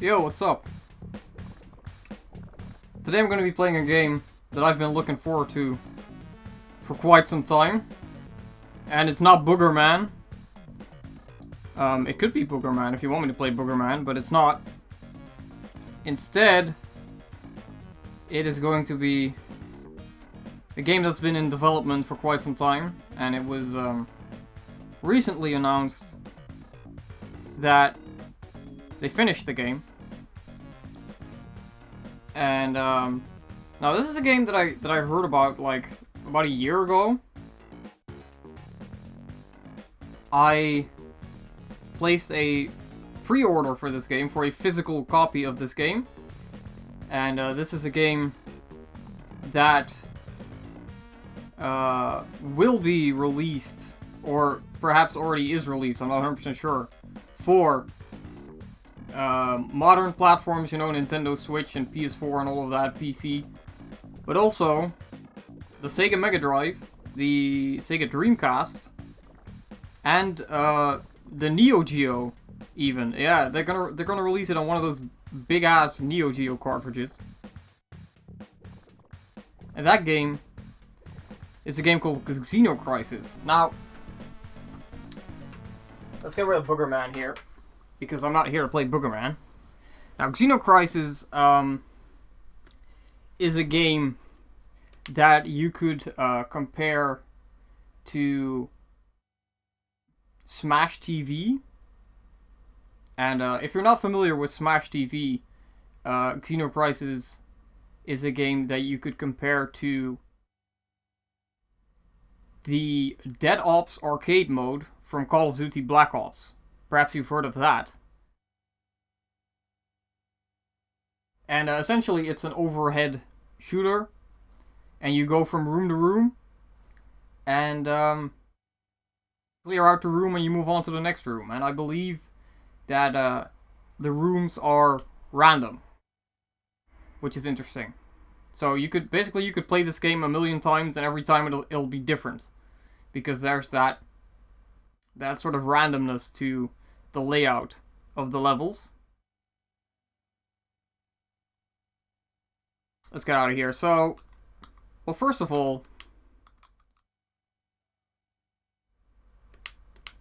Yo, what's up? Today I'm going to be playing a game that I've been looking forward to for quite some time. And it's not Booger Man. It could be Booger Man if you want me to play Booger Man, but it's not. Instead, it is going to be a game that's been in development for quite some time. And it was recently announced that they finished the game. And now this is a game that I heard about like about a year ago. I placed a pre-order for this game, for a physical copy of this game. And this is a game that will be released, or perhaps already is released, I'm not 100% sure, for modern platforms, you know, Nintendo Switch and PS4 and all of that, PC. But also the SEGA Mega Drive, the SEGA Dreamcast, and the Neo Geo even. Yeah, they're gonna release it on one of those big ass Neo Geo cartridges. And that game is a game called Xeno Crisis. Now, let's get rid of Booger Man here, because I'm not here to play Booger Man. Now, Xeno Crisis is a game that you could compare to Smash TV. And if you're not familiar with Smash TV, Xeno Crisis is a game that you could compare to the Dead Ops arcade mode from Call of Duty Black Ops. Perhaps you've heard of that. And essentially it's an overhead shooter, and you go from room to room, and clear out the room and you move on to the next room. And I believe that the rooms are random, which is interesting. So you could play this game a million times, and every time it'll be different, because there's that sort of randomness to the layout of the levels. Let's get out of here. So, well, first of all,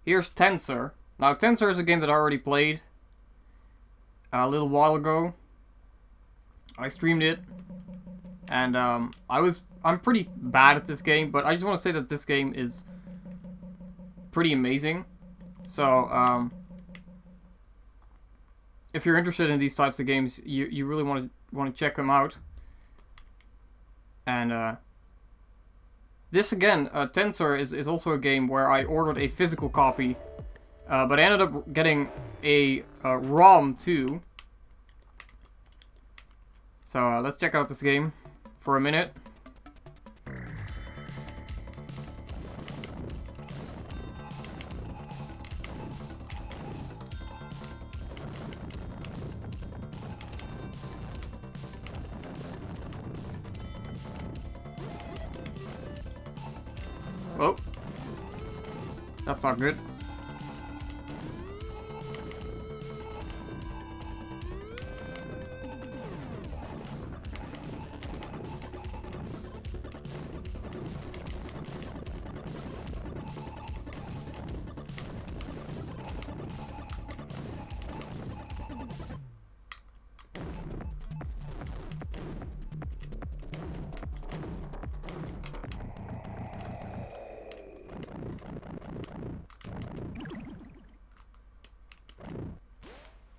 here's Tensor. Now, Tensor is a game that I already played a little while ago. I streamed it, and I'm pretty bad at this game, but I just want to say that this game is pretty amazing. So, if you're interested in these types of games, you really want to check them out. And this again, Tensor is also a game where I ordered a physical copy, but I ended up getting a ROM too. So let's check out this game for a minute. Oh, that's not good.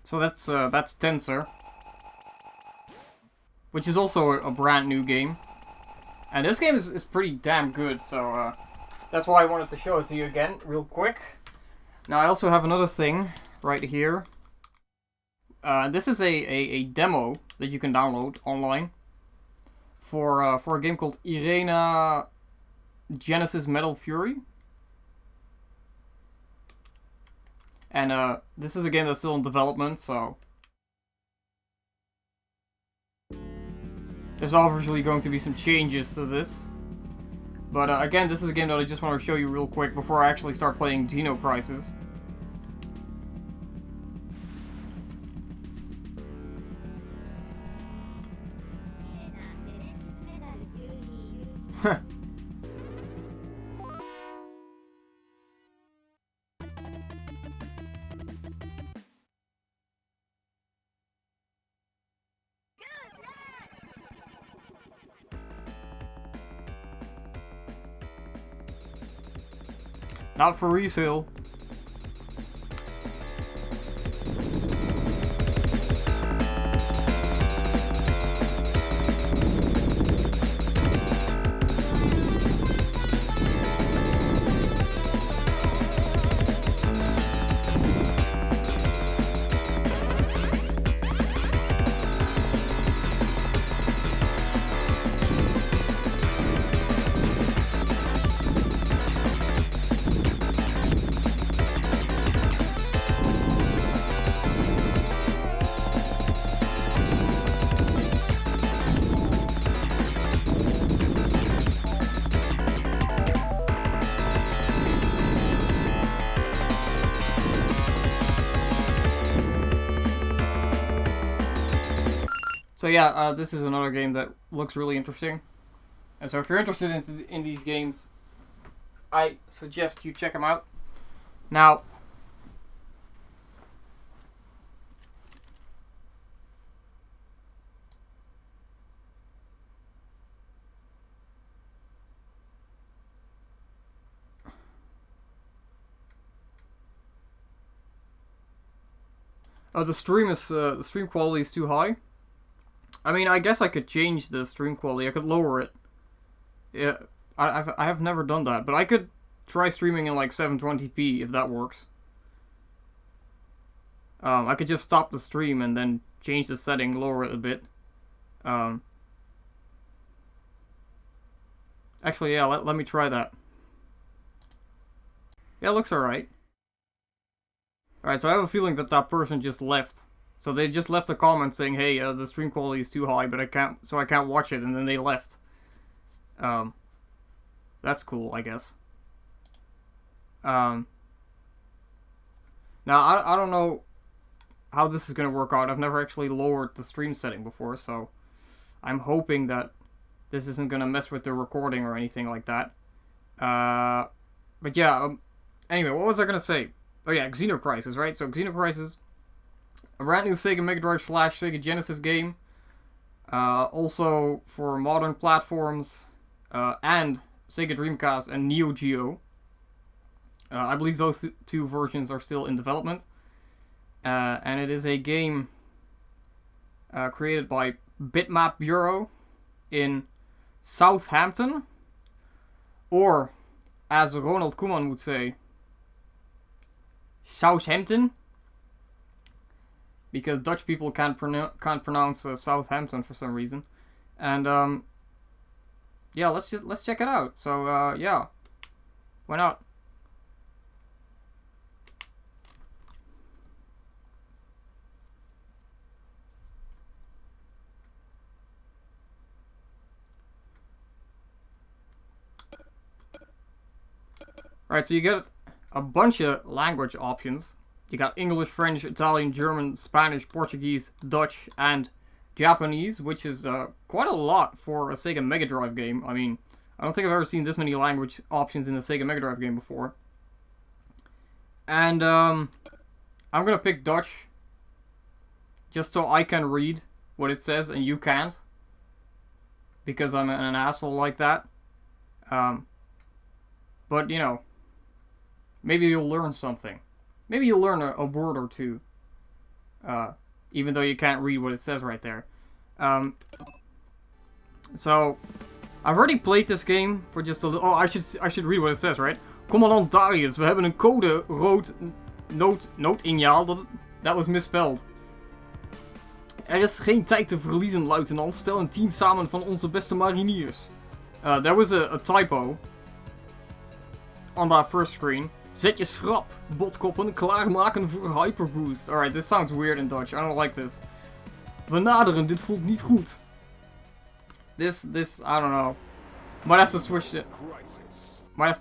So that's Tensor, which is also a brand new game, and this game is pretty damn good. So that's why I wanted to show it to you again, real quick. Now I also have another thing right here. This is a demo that you can download online for a game called Irena Genesis Metal Fury. And this is a game that's still in development, so there's obviously going to be some changes to this. But again, this is a game that I just want to show you real quick before I actually start playing Xeno Crisis. Not for resale. So yeah, this is another game that looks really interesting. And so if you're interested in these games, I suggest you check them out. Now, the stream quality is too high. I mean, I guess I could change the stream quality. I could lower it. Yeah, I have never done that, but I could try streaming in like 720p if that works. I could just stop the stream and then change the setting, lower it a bit. Actually, yeah, let me try that. Yeah, it looks alright. Alright, so I have a feeling that that person just left. So they just left a comment saying, hey, the stream quality is too high, but I can't watch it, and then they left. That's cool, I guess. Now, I don't know how this is going to work out. I've never actually lowered the stream setting before, so I'm hoping that this isn't going to mess with the recording or anything like that. But yeah, anyway, what was I going to say? Oh yeah, Xeno Crisis, right? So Xeno Crisis, a brand new Sega Mega Drive / Sega Genesis game. Also for modern platforms and Sega Dreamcast and Neo Geo. I believe those two versions are still in development. And it is a game created by Bitmap Bureau in Southampton. Or, as Ronald Koeman would say, Southampton. Because Dutch people can't pronounce Southampton for some reason. And yeah, let's check it out. So yeah, why not? Alright, so you get a bunch of language options. You got English, French, Italian, German, Spanish, Portuguese, Dutch, and Japanese, which is quite a lot for a Sega Mega Drive game. I mean, I don't think I've ever seen this many language options in a Sega Mega Drive game before. And I'm gonna pick Dutch, just so I can read what it says and you can't, because I'm an asshole like that. But you know, maybe you'll learn something. Maybe you'll learn a word or two, even though you can't read what it says right there. So, I've already played this game for just a little... Oh, I should read what it says, right? Commandant Darius, we hebben een code rood noodinjaal. Dat was misspelled. Er is geen tijd te verliezen, luitenant. Stel een team samen van onze beste mariniers. There was a typo on that first screen. Zet je schrap, botkoppen, klaarmaken voor hyperboost. Alright, this sounds weird in Dutch. I don't like this. We naderen, dit voelt niet goed. This, I don't know. Might have to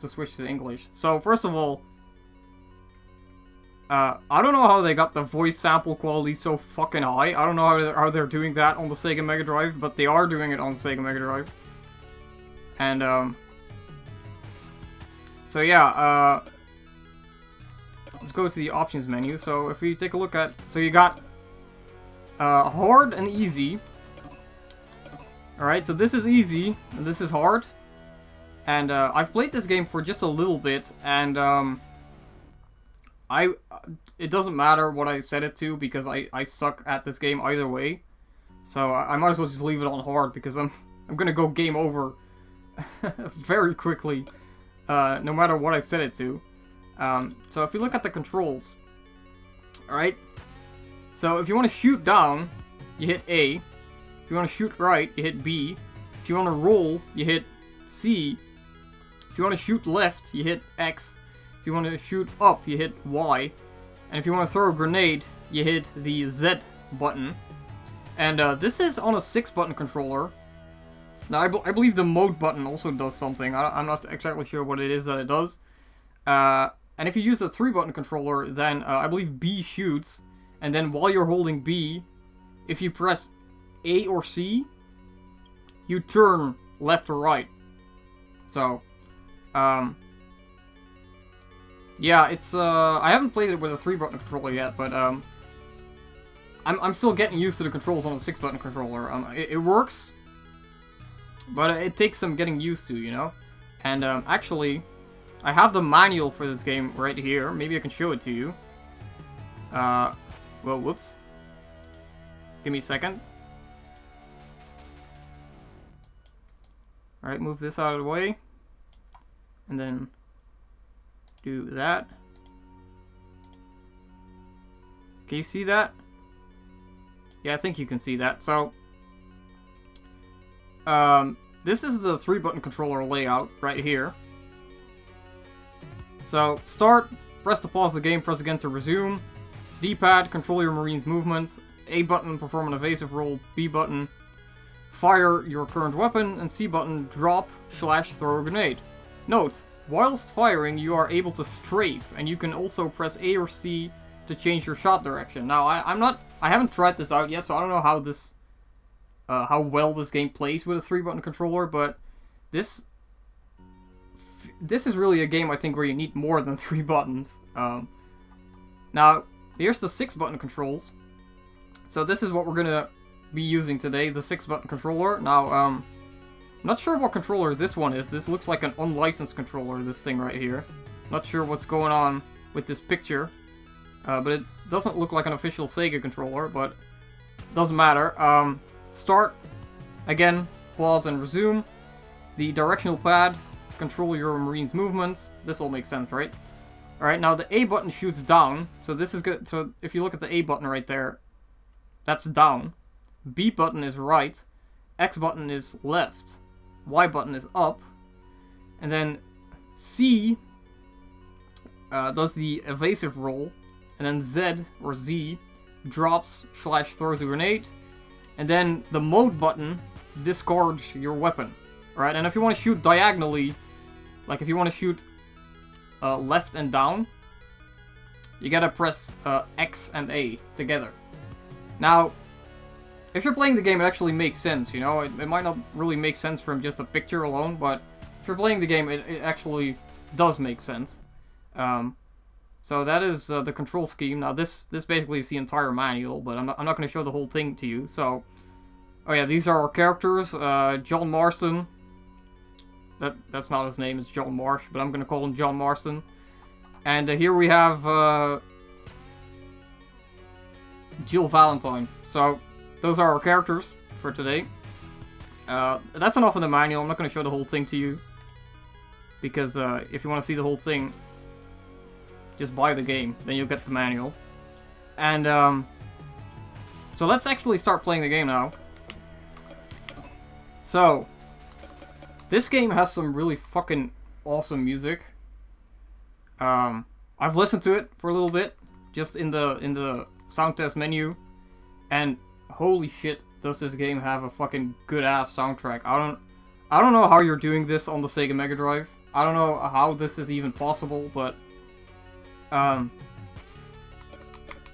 switch to English. So, first of all, I don't know how they got the voice sample quality so fucking high. I don't know how they're doing that on the Sega Mega Drive, but they are doing it on the Sega Mega Drive. And, so yeah, let's go to the options menu. So if we take a look at, so you got, hard and easy. Alright, so this is easy, and this is hard. And, I've played this game for just a little bit, and, it doesn't matter what I set it to, because I suck at this game either way. So I might as well just leave it on hard, because I'm gonna go game over very quickly, no matter what I set it to. So if you look at the controls, alright, so if you want to shoot down, you hit A. If you want to shoot right, you hit B. If you want to roll, you hit C. If you want to shoot left, you hit X. If you want to shoot up, you hit Y. And if you want to throw a grenade, you hit the Z button. And this is on a 6-button controller. Now, I believe the mode button also does something. I'm not exactly sure what it is that it does. And if you use a 3-button controller, then I believe B shoots. And then while you're holding B, if you press A or C, you turn left or right. So, yeah, it's, I haven't played it with a 3-button controller yet, but, I'm still getting used to the controls on a 6-button controller. It works, but it takes some getting used to, you know? And, actually, I have the manual for this game right here. Maybe I can show it to you. Well, whoops. Give me a second. Alright, move this out of the way. And then do that. Can you see that? Yeah, I think you can see that. So, this is the 3-button controller layout right here. So, start, press to pause the game, press again to resume. D-pad, control your Marine's movement. A button, perform an evasive roll. B button, fire your current weapon. And C button, drop / throw a grenade. Note, whilst firing, you are able to strafe, and you can also press A or C to change your shot direction. Now, I haven't tried this out yet, so I don't know how this, how well this game plays with a 3-button controller, but this is really a game, I think, where you need more than 3 buttons. Now, here's the 6-button controls. So this is what we're gonna be using today, the 6-button controller. Now, I'm not sure what controller this one is. This looks like an unlicensed controller, this thing right here. Not sure what's going on with this picture. But it doesn't look like an official SEGA controller, but doesn't matter. Start, again, pause and resume. The directional pad, control your Marine's movements. This all makes sense, right? Alright, now the A button shoots down, so this is good. So if you look at the A button right there, that's down. B button is right. X button is left. Y button is up. And then C does the evasive roll. And then Z, or Z, drops / throws a grenade. And then the mode button discards your weapon. Alright, and if you want to shoot diagonally, like if you want to shoot left and down, you gotta press X and A together. Now, if you're playing the game, it actually makes sense, you know? It might not really make sense from just a picture alone, but if you're playing the game, it actually does make sense. So that is the control scheme. Now this basically is the entire manual, but I'm not going to show the whole thing to you. So, oh yeah, these are our characters. John Marston. That's not his name, it's John Marsh, but I'm going to call him John Marston. And here we have Jill Valentine. So those are our characters for today. That's enough of the manual. I'm not going to show the whole thing to you, because if you want to see the whole thing, just buy the game, then you'll get the manual. And, so let's actually start playing the game now. So, this game has some really fucking awesome music. I've listened to it for a little bit, just in the sound test menu, and holy shit, does this game have a fucking good-ass soundtrack. I don't know how you're doing this on the SEGA Mega Drive. I don't know how this is even possible, but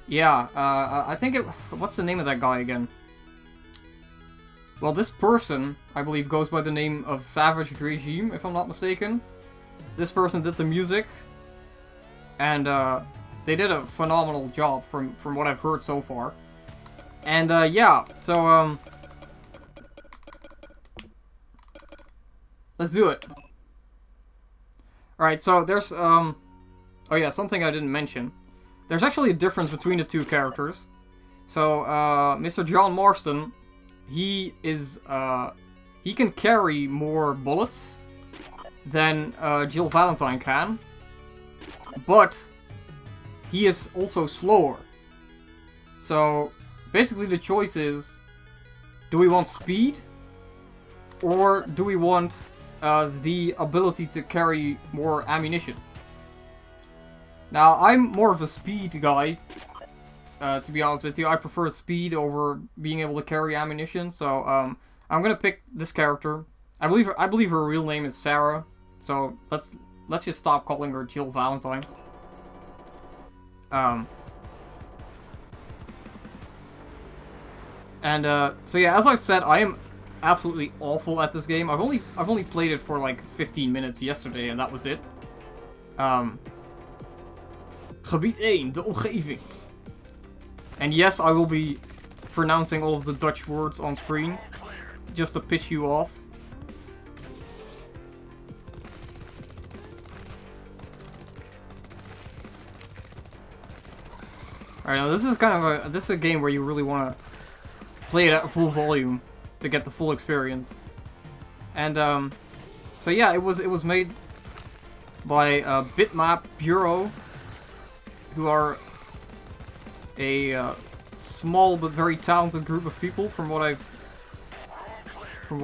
yeah, I think what's the name of that guy again? Well, this person, I believe, goes by the name of Savage Regime, if I'm not mistaken. This person did the music, and they did a phenomenal job from what I've heard so far. And yeah, so let's do it. Alright, so there's oh yeah, something I didn't mention. There's actually a difference between the two characters. So Mr. John Marston, he can carry more bullets than Jill Valentine can, but he is also slower. So basically the choice is, do we want speed, or do we want the ability to carry more ammunition? Now, I'm more of a speed guy, to be honest with you. I prefer speed over being able to carry ammunition, so I'm gonna pick this character. I believe her real name is Sarah, so let's just stop calling her Jill Valentine. So yeah, as I've said, I am absolutely awful at this game. I've only played it for like 15 minutes yesterday, and that was it. Gebied 1, de omgeving. And yes, I will be pronouncing all of the Dutch words on screen, just to piss you off. Alright, now this is a game where you really want to play it at full volume to get the full experience. And so yeah, it was made by Bitmap Bureau, who are a small but very talented group of people from what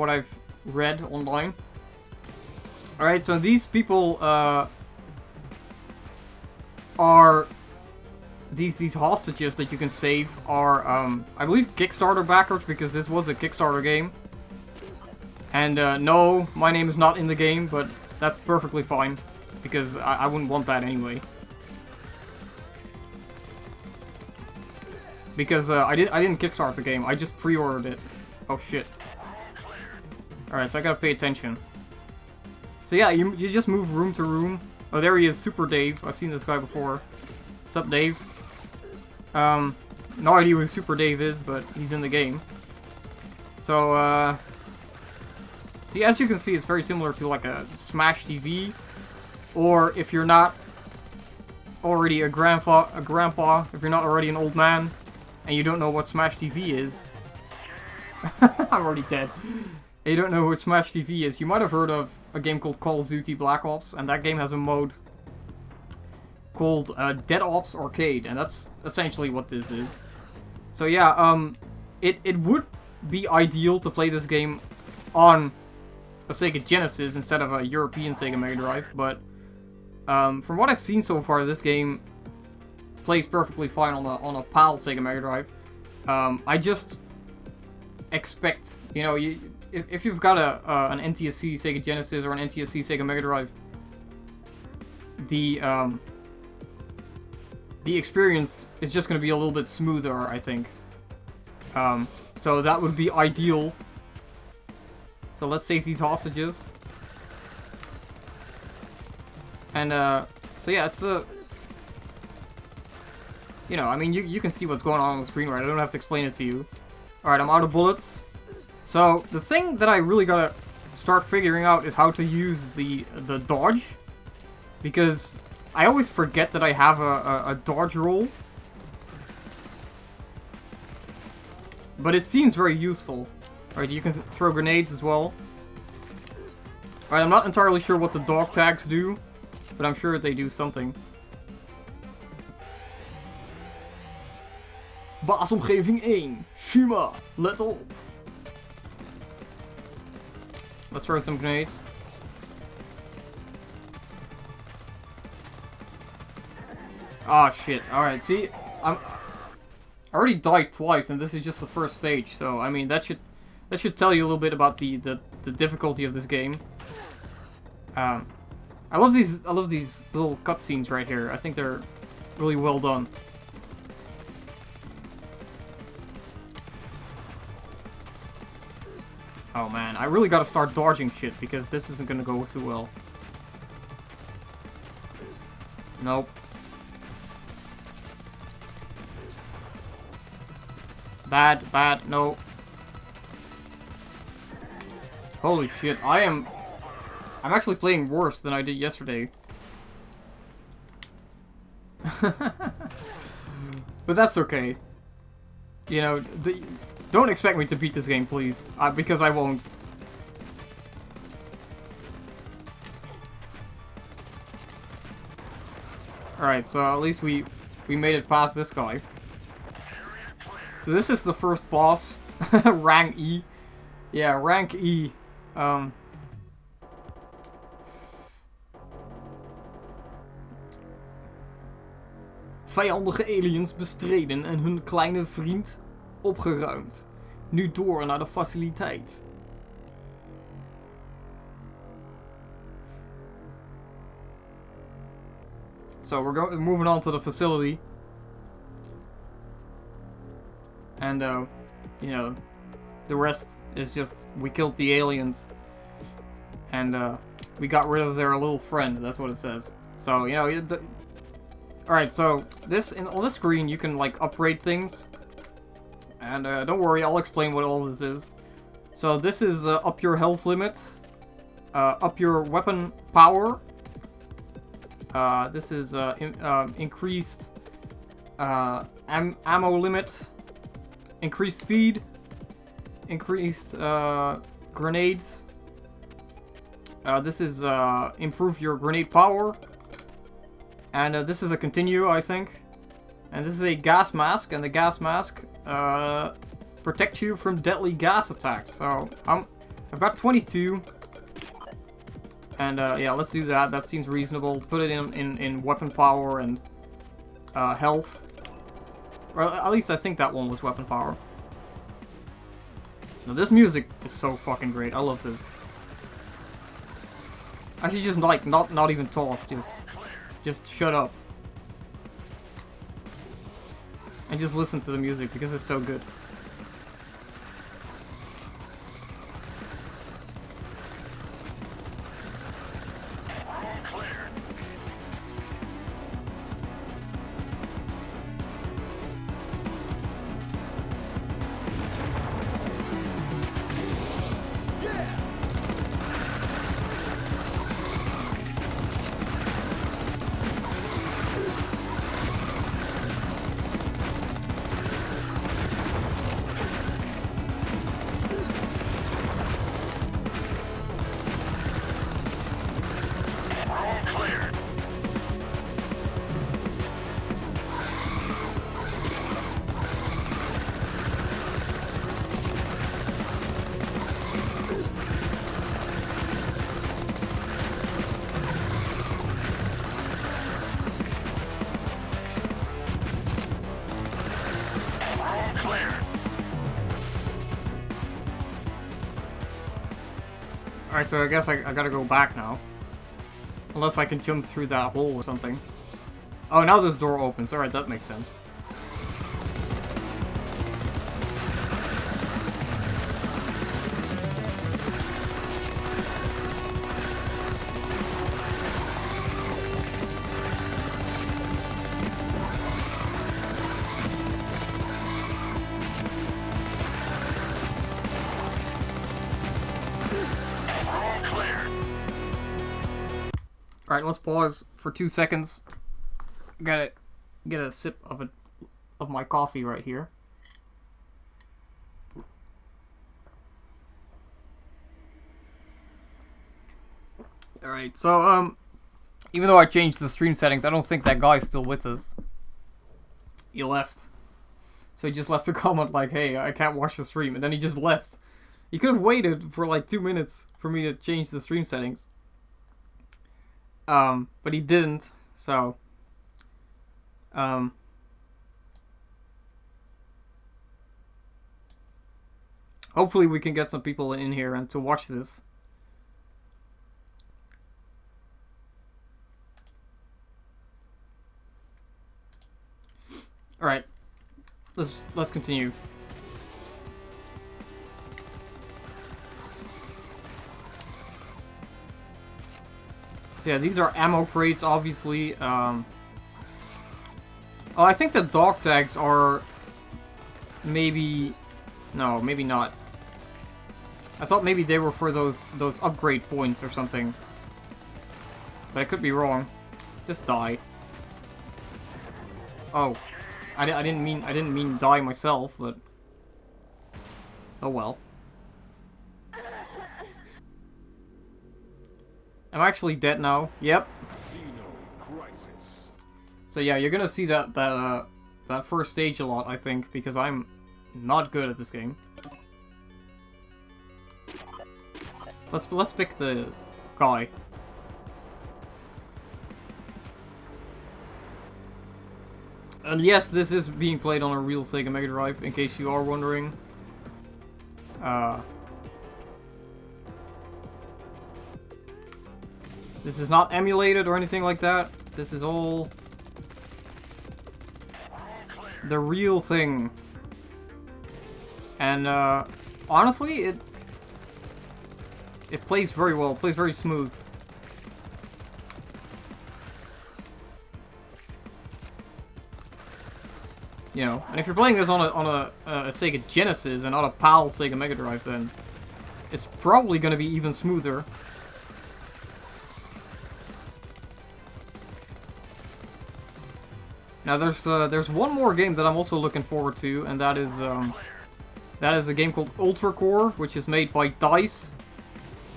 I've read online. Alright, so these people are these hostages that you can save are I believe Kickstarter backers, because this was a Kickstarter game. And no, my name is not in the game, but that's perfectly fine, because I wouldn't want that anyway. Because I didn't kickstart the game, I just pre-ordered it. Oh shit. Alright, so I gotta pay attention. So yeah, you just move room to room. Oh, there he is, Super Dave. I've seen this guy before. What's up, Dave? No idea who Super Dave is, but he's in the game. So, see, as you can see, it's very similar to like a Smash TV. Or if you're not already a grandpa, if you're not already an old man, and you don't know what Smash TV is. I'm already dead. And you don't know what Smash TV is. You might have heard of a game called Call of Duty Black Ops, and that game has a mode called Dead Ops Arcade, and that's essentially what this is. So yeah, it would be ideal to play this game on a Sega Genesis instead of a European Sega Mega Drive, but from what I've seen so far, this game plays perfectly fine on a PAL Sega Mega Drive. I just expect, you know, if you've got an NTSC Sega Genesis or an NTSC Sega Mega Drive, the experience is just going to be a little bit smoother, I think. So that would be ideal. So let's save these hostages. And, so yeah, it's you know, I mean, you can see what's going on the screen, right? I don't have to explain it to you. Alright, I'm out of bullets. So, the thing that I really gotta start figuring out is how to use the dodge. Because I always forget that I have a dodge roll. But it seems very useful. Alright, you can throw grenades as well. Alright, I'm not entirely sure what the dog tags do, but I'm sure they do something. Baasomgeving 1. Shima, let op. Let's throw some grenades. Ah, shit. Alright, see, I already died twice, and this is just the first stage, so, I mean, that should tell you a little bit about the difficulty of this game. I love these little cutscenes right here. I think they're really well done. Oh man, I really gotta start dodging shit because this isn't gonna go too well. Nope. Bad, bad, no. Holy shit, I'm actually playing worse than I did yesterday. But that's okay. You know, don't expect me to beat this game, please. Because I won't. Alright, so at least we made it past this guy. So this is the first boss. Rank E. Yeah, rank E. Vijandige aliens bestreden en hun kleine vriend opgeruimd. Nu door naar de faciliteit. So we're moving on to the facility. And you know, the rest is just we killed the aliens. And we got rid of their little friend, that's what it says. So, you know, alright, so on this screen you can like upgrade things. And don't worry, I'll explain what all this is. So this is up your health limit, up your weapon power. This is increased ammo limit, increased speed, increased grenades. This is improve your grenade power. And this is a continue, I think. And this is a gas mask, and the gas mask protects you from deadly gas attacks. So I've got 22. And yeah, let's do that. That seems reasonable. Put it in weapon power and health. Or at least I think that one was weapon power. Now this music is so fucking great. I love this. I should just like not even talk. Just shut up. And just listen to the music because it's so good. Alright, so I guess I gotta go back now. Unless I can jump through that hole or something. Oh, now this door opens. Alright, that makes sense. Alright, let's pause for 2 seconds. Gotta get a sip of my coffee right here. Alright, so even though I changed the stream settings, I don't think that guy's still with us. He left. So he just left a comment like, hey, I can't watch the stream, and then he just left. He could have waited for like 2 minutes for me to change the stream settings. But he didn't, so, hopefully we can get some people in here and to watch this. Alright, let's continue. Yeah, these are ammo crates, obviously. Oh, I think the dog tags are maybe... No, maybe not. I thought maybe they were for those upgrade points or something. But I could be wrong. Just die. Oh, I didn't mean die myself, but oh well. I'm actually dead now. Yep. So yeah, you're gonna see that first stage a lot, I think, because I'm not good at this game. Let's pick the guy. And yes, this is being played on a real SEGA Mega Drive, in case you are wondering. This is not emulated or anything like that. This is all the real thing. And honestly, it plays very well. It plays very smooth. You know, and if you're playing this on a Sega Genesis and not a PAL Sega Mega Drive, then it's probably going to be even smoother. Now there's one more game that I'm also looking forward to, and that is a game called Ultra Core, which is made by DICE,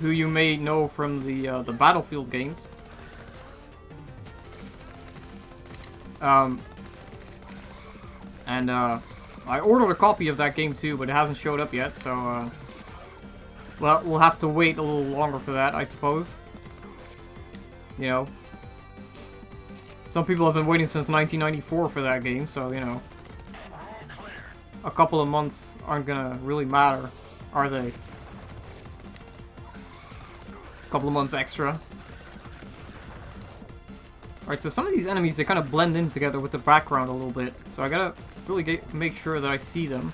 who you may know from the Battlefield games. I ordered a copy of that game too, but it hasn't showed up yet, so, well, we'll have to wait a little longer for that, I suppose. You know. Some people have been waiting since 1994 for that game, so, you know. A couple of months aren't gonna really matter, are they? A couple of months extra. Alright, so some of these enemies, they kind of blend in together with the background a little bit. So I gotta really make sure that I see them.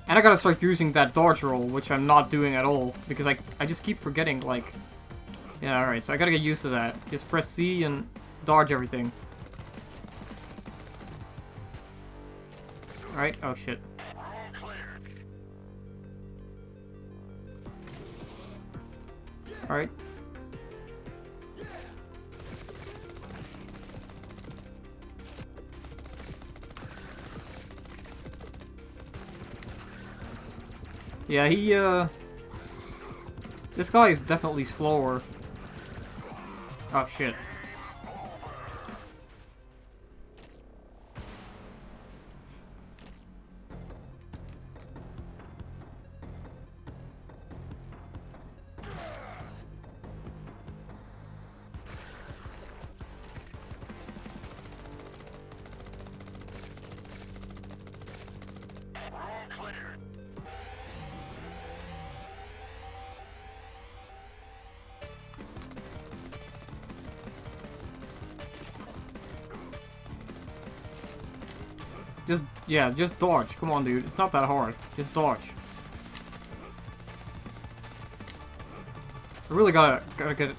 And I gotta start using that dodge roll, which I'm not doing at all. Because I just keep forgetting, like... Yeah, alright, so I gotta get used to that. Just press C and dodge everything. Alright, oh shit. Alright. Yeah, this guy is definitely slower. Oh, shit. Just dodge. Come on, dude. It's not that hard. Just dodge. I really gotta get it.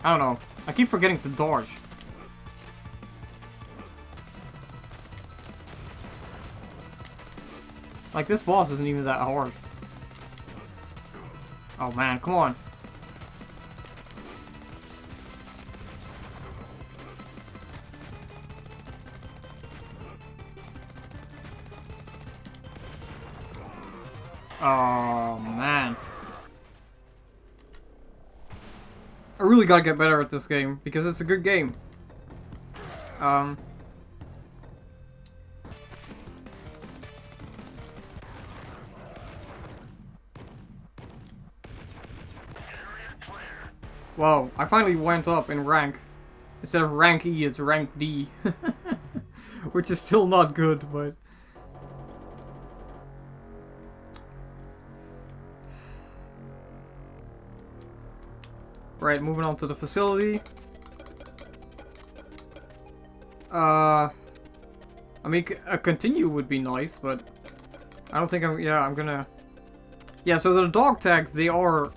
I don't know. I keep forgetting to dodge. Like, this boss isn't even that hard. Oh, man. Come on. Oh, man. I really gotta get better at this game, because it's a good game. Whoa, I finally went up in rank. Instead of rank E, it's rank D. Which is still not good, but... Right, moving on to the facility. I mean, a continue would be nice, but I don't think I'm gonna... Yeah, so the dog tags, they are,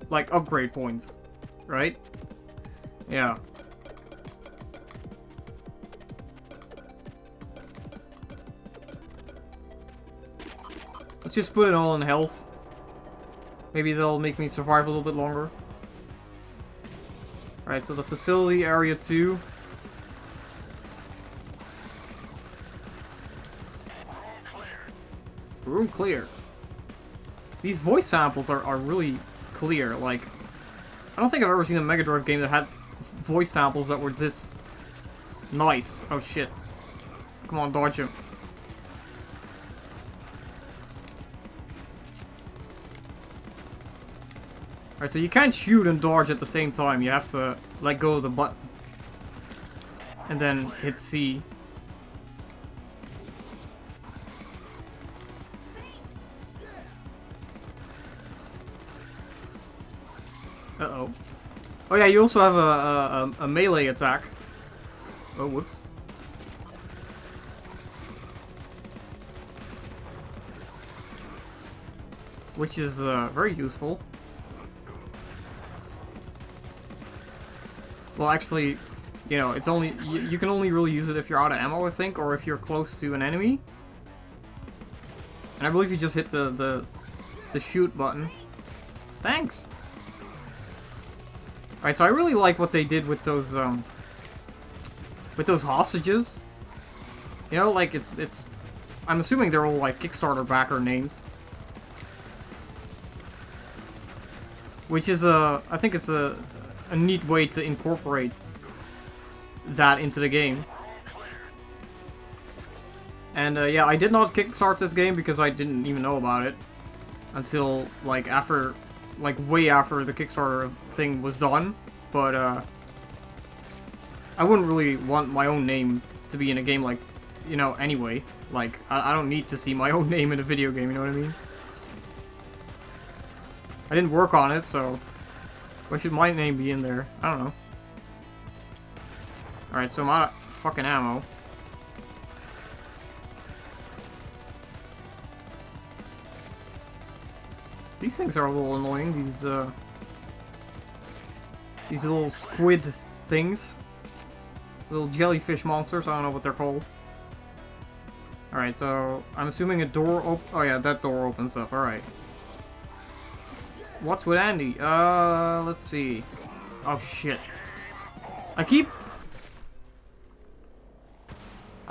like, upgrade points, right? Yeah. Let's just put it all in health. Maybe that'll make me survive a little bit longer. Alright, so the facility area 2. Room clear. These voice samples are really clear. Like, I don't think I've ever seen a Mega Drive game that had voice samples that were this nice. Oh shit. Come on, dodge him. Alright, so you can't shoot and dodge at the same time. You have to let go of the button. And then hit C. Uh-oh. Oh yeah, you also have a melee attack. Oh, whoops. Which is very useful. Well, actually, you know, it's only you can only really use it if you're out of ammo, I think, or if you're close to an enemy. And I believe you just hit the shoot button. Thanks. Alright, so I really like what they did with those hostages. You know, like it's I'm assuming they're all like Kickstarter backer names. Which is I think it's a neat way to incorporate that into the game. And yeah, I did not kickstart this game because I didn't even know about it until like after, like way after the Kickstarter thing was done. But I wouldn't really want my own name to be in a game, like, you know, anyway. Like, I don't need to see my own name in a video game, you know what I mean? I didn't work on it, so why should my name be in there? I don't know. Alright, so I'm out of fucking ammo. These things are a little annoying, these little squid things. Little jellyfish monsters, I don't know what they're called. Alright, so I'm assuming a door oh yeah, that door opens up, alright. What's with Andy? Let's see. Oh shit. I keep...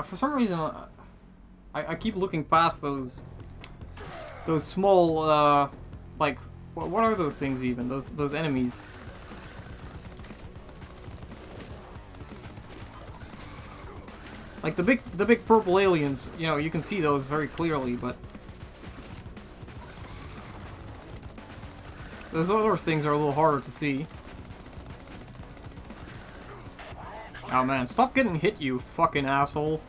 for some reason, I keep looking past those small, like, what are those things even? Those enemies. Like the big purple aliens, you know, you can see those very clearly, but those other things are a little harder to see. Oh man, stop getting hit, you fucking asshole.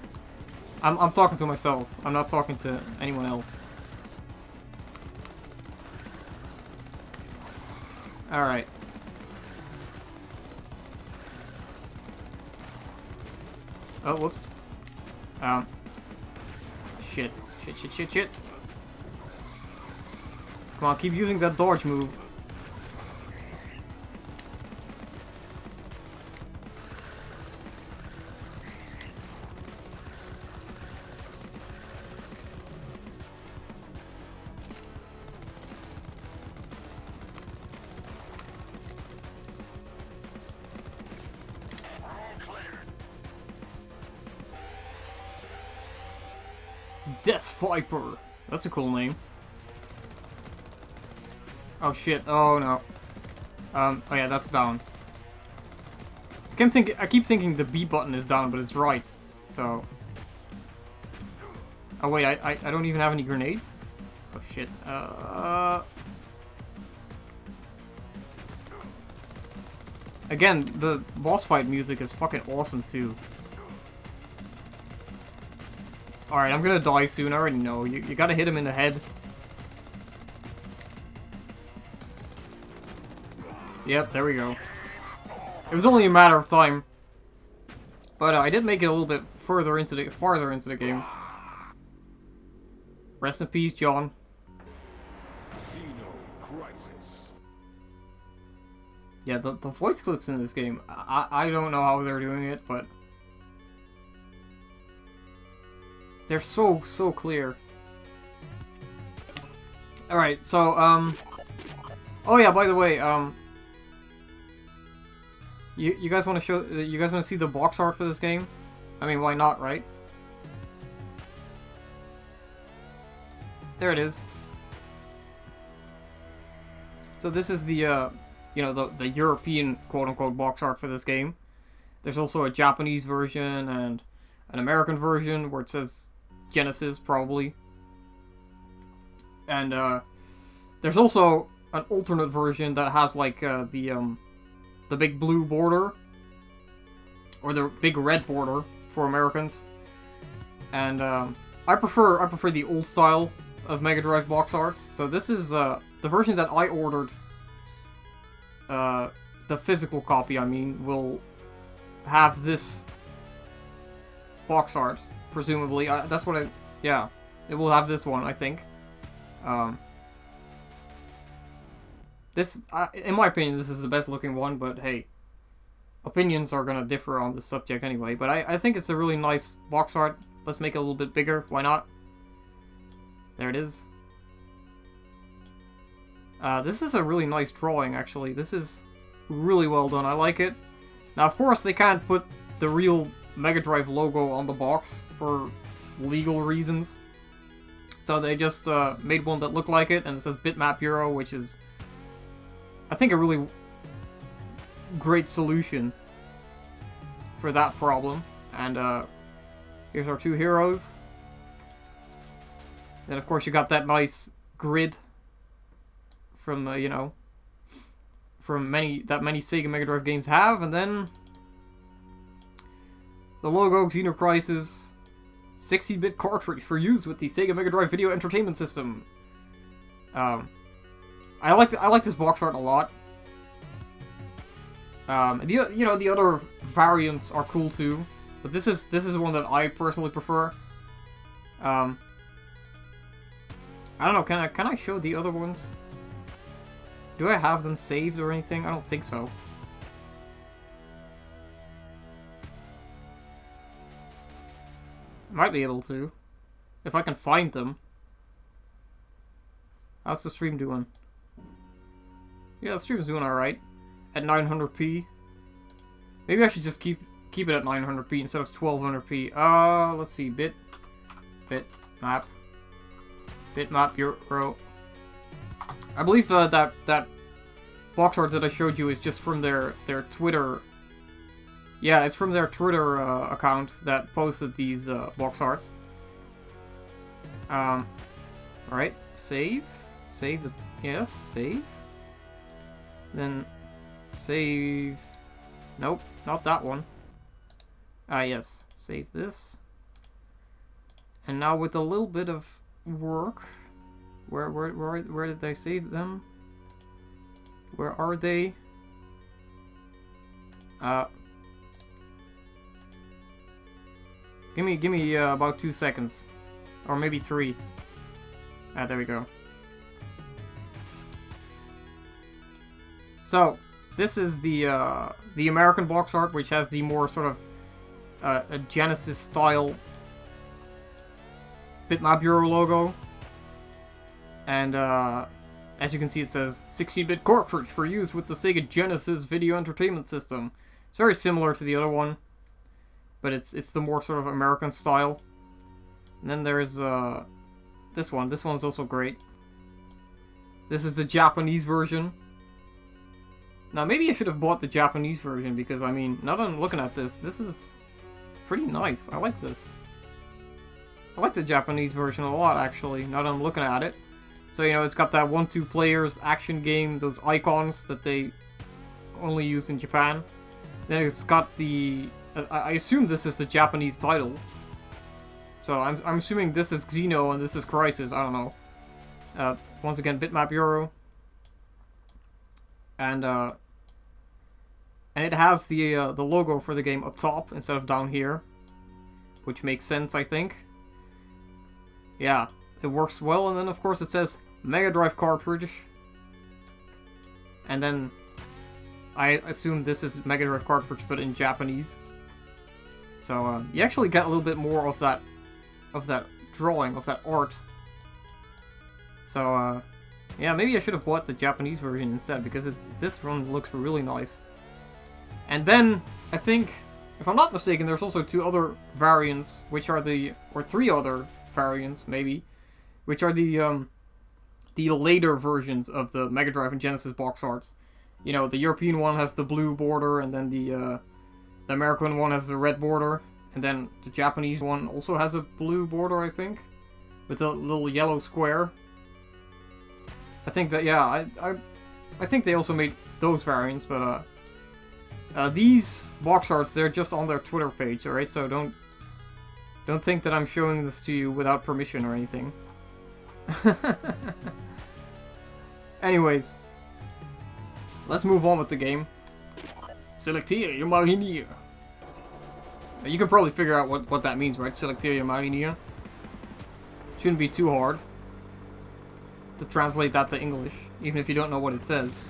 I'm talking to myself. I'm not talking to anyone else. Alright. Oh, whoops. Shit. Shit. Come on, keep using that dodge move. Death Viper. That's a cool name. Oh shit. Oh no. Oh yeah, that's down. I keep thinking the B button is down, but it's right. So. Oh wait, I don't even have any grenades? Oh shit. Again, the boss fight music is fucking awesome too. Alright, I'm gonna die soon, I already know. You gotta hit him in the head. Yep, there we go. It was only a matter of time. But I did make it a little bit farther into the game. Rest in peace, John. Yeah, the voice clips in this game, I don't know how they're doing it, but they're so clear. Alright, so, oh yeah, by the way, you guys want to show, you guys want to see the box art for this game? I mean, why not, right? There it is. So this is the, you know, the European quote-unquote box art for this game. There's also a Japanese version and an American version where it says Genesis, probably. And, there's also an alternate version that has, like, the big blue border. Or the big red border for Americans. And, I prefer the old style of Mega Drive box arts. So this is, the version that I ordered. The physical copy, I mean, will have this box art, presumably. That's what I... Yeah, it will have this one, I think. This, in my opinion, this is the best looking one, but hey, opinions are gonna differ on this subject anyway. But I think it's a really nice box art. Let's make it a little bit bigger, why not? There it is. This is a really nice drawing, actually. This is really well done. I like it. Now, of course, they can't put the real Mega Drive logo on the box for legal reasons. So they just made one that looked like it, and it says Bitmap Euro, which is, I think, a really great solution for that problem. And here's our two heroes. Then, of course, you got that nice grid from, you know, from many Sega Mega Drive games have, and then the logo, Xeno Crisis, 60-bit cartridge for use with the Sega Mega Drive Video Entertainment System. I like this box art a lot. You know, the other variants are cool too, but this is one that I personally prefer. I don't know. Can I show the other ones? Do I have them saved or anything? I don't think so. Might be able to, if I can find them. How's the stream doing? Yeah, the stream's doing alright. At 900p. Maybe I should just keep it at 900p instead of 1200p. Let's see. Bitmap Euro. I believe that box art that I showed you is just from their Twitter. Yeah, it's from their Twitter account that posted these box arts. Alright, save. Save the... Yes, save. Then save... Nope, not that one. Yes, save this. And now with a little bit of work... Where did I save them? Where are they? Give me about 2 seconds, or maybe 3. There we go. So this is the American box art, which has the more sort of a Genesis style Bitmap Euro logo. And, as you can see, it says 16-bit cartridge for use with the Sega Genesis Video Entertainment System. It's very similar to the other one, but it's the more sort of American style. And then there's, this one. This one's also great. This is the Japanese version. Now, maybe I should have bought the Japanese version, because, I mean, now that I'm looking at this, this is pretty nice. I like this. I like the Japanese version a lot, actually, now that I'm looking at it. So, you know, it's got that 1-2 players action game, those icons that they only use in Japan. Then it's got the... I assume this is the Japanese title. So I'm assuming this is Xeno and this is Crisis, I don't know. Once again, Bitmap Euro. And it has the logo for the game up top instead of down here. Which makes sense, I think. Yeah, it works well, and then of course it says Mega Drive cartridge. And then I assume this is Mega Drive cartridge, but in Japanese. So you actually get a little bit more of that drawing, of that art. So yeah, maybe I should have bought the Japanese version instead, because this one looks really nice. And then I think, if I'm not mistaken, there's also 2 other variants, which are or 3 other variants maybe, which are the later versions of the Mega Drive and Genesis box arts. You know, the European one has the blue border, and then the American one has the red border, and then the Japanese one also has a blue border, I think, with a little yellow square. I think that, yeah, I think they also made those variants, but these box arts, they're just on their Twitter page, alright? So don't think that I'm showing this to you without permission or anything. Anyways, let's move on with the game. Selecteer your marinier. You can probably figure out what that means, right? Selecteer your marinier. Shouldn't be too hard to translate that to English, even if you don't know what it says.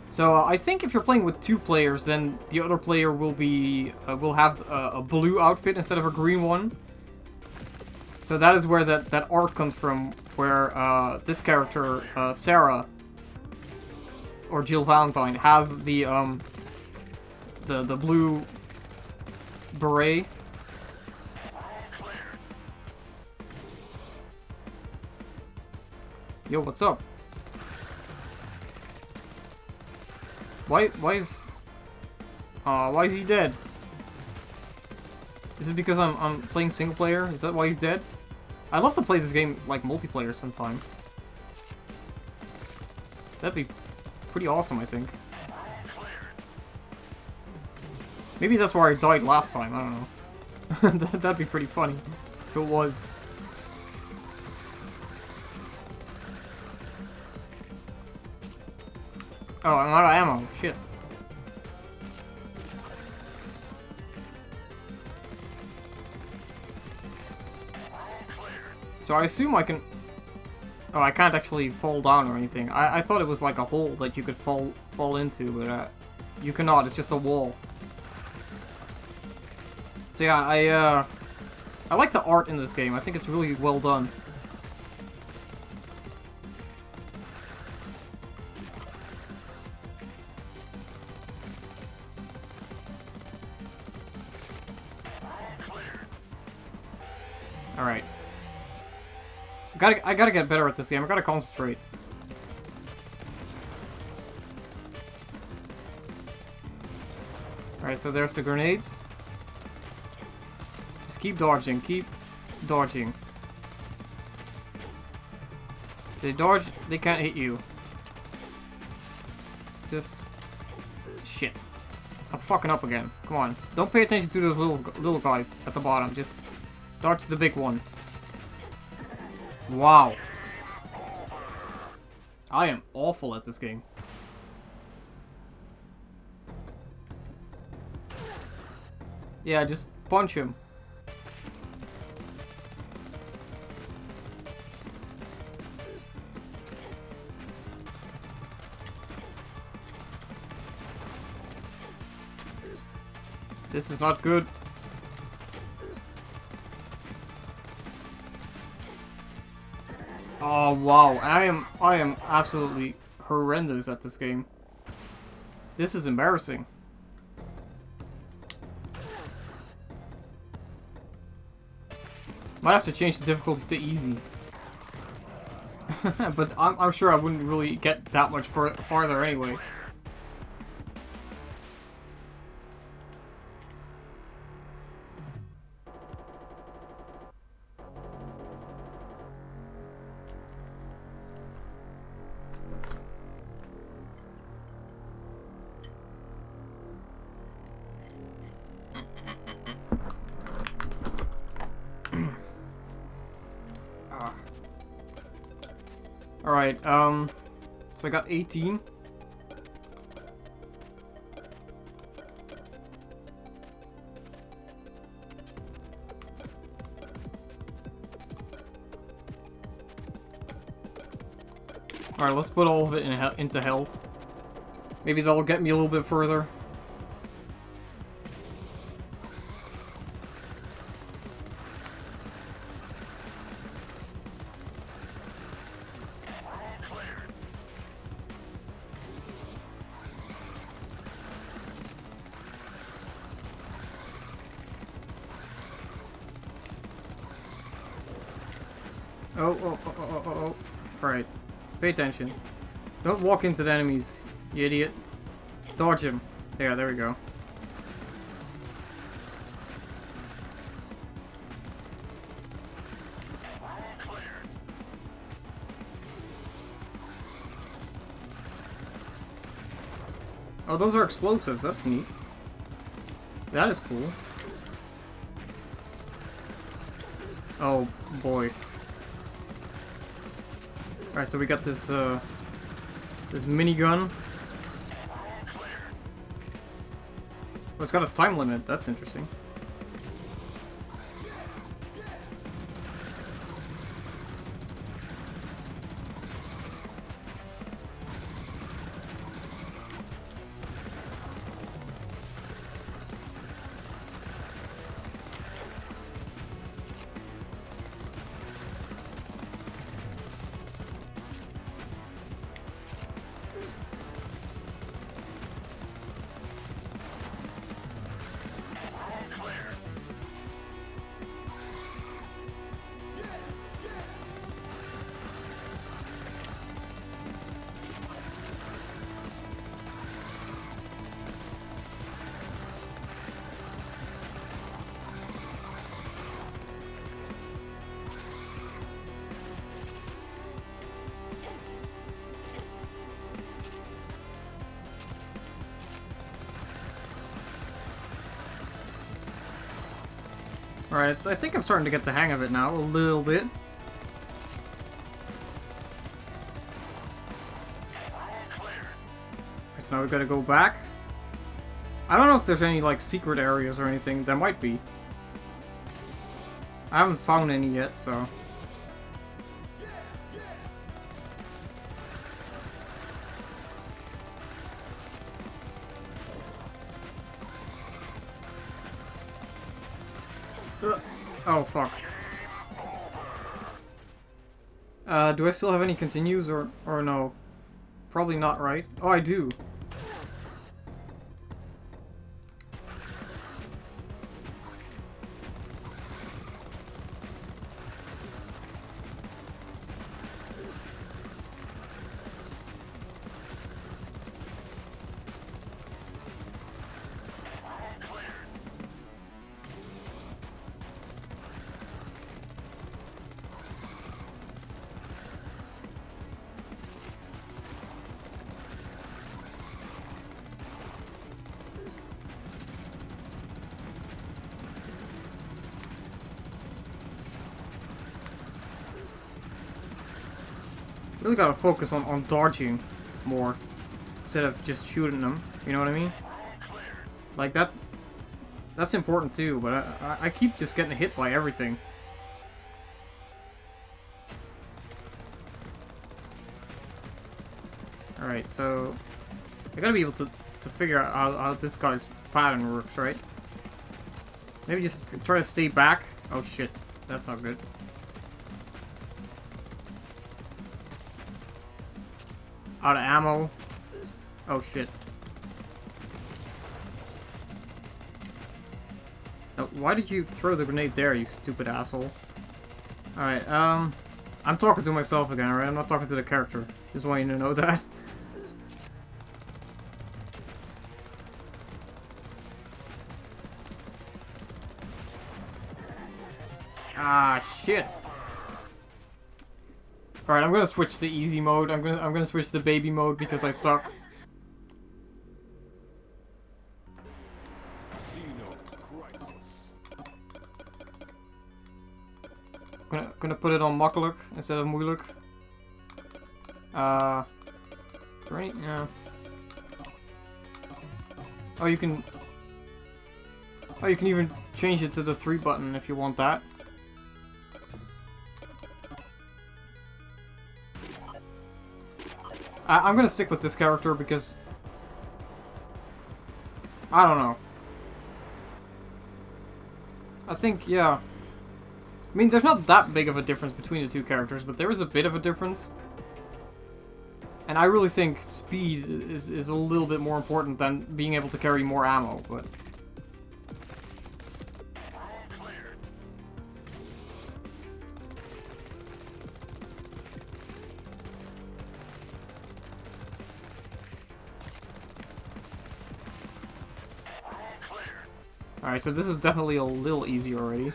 So I think if you're playing with 2 players, then the other player will have a blue outfit instead of a green one. So that is where that art comes from, where this character, Sarah, or Jill Valentine, has the blue beret. Yo, what's up? Why is he dead? Is it because I'm playing single player? Is that why he's dead? I'd love to play this game like multiplayer sometime. That'd be pretty awesome, I think. Maybe that's where I died last time, I don't know. That'd be pretty funny if it was. Oh, I'm out of ammo. Shit. So I assume I can... Oh, I can't actually fall down or anything. I thought it was like a hole that you could fall into, but you cannot. It's just a wall. So yeah, I like the art in this game. I think it's really well done. Alright. I gotta get better at this game. I gotta concentrate. Alright, so there's the grenades. Just keep dodging, keep dodging. If they dodge, they can't hit you. Just... Shit. I'm fucking up again. Come on. Don't pay attention to those little guys at the bottom. Just dodge the big one. Wow. I am awful at this game. Yeah, just punch him. This is not good. Oh wow, I am absolutely horrendous at this game. This is embarrassing. Might have to change the difficulty to easy. But I'm sure I wouldn't really get that much farther anyway. Alright, so I got 18. Alright, let's put all of it into health. Maybe that'll get me a little bit further. Oh. Alright. Pay attention. Don't walk into the enemies, you idiot. Dodge him. Yeah, there we go. Oh, those are explosives. That's neat. That is cool. Oh, boy. Alright, so we got this, this minigun. Oh, it's got a time limit. That's interesting. Alright, I think I'm starting to get the hang of it now, a little bit. So now we've got to go back. I don't know if there's any, like, secret areas or anything. There might be. I haven't found any yet, so... Oh, fuck. Do I still have any continues or no? Probably not, right? Oh, I do. Really gotta focus on dodging more instead of just shooting them. You know what I mean? Like that's important too, but I keep just getting hit by everything. Alright, so I gotta be able to figure out how this guy's pattern works, right? Maybe just try to stay back. Oh shit, that's not good. Out of ammo. Oh shit. Now, why did you throw the grenade there, you stupid asshole? Alright, I'm talking to myself again, alright? I'm not talking to the character. Just want you to know that. Ah, shit. Alright, I'm gonna switch to easy mode. I'm gonna switch to baby mode because I suck. Gonna put it on makkelijk instead of moeilijk. Right? Yeah. Oh, you can even change it to the 3 button if you want that. I'm gonna stick with this character because I don't know. I think, yeah. I mean, there's not that big of a difference between the two characters, but there is a bit of a difference. And I really think speed is a little bit more important than being able to carry more ammo, but... Alright, so this is definitely a little easier already.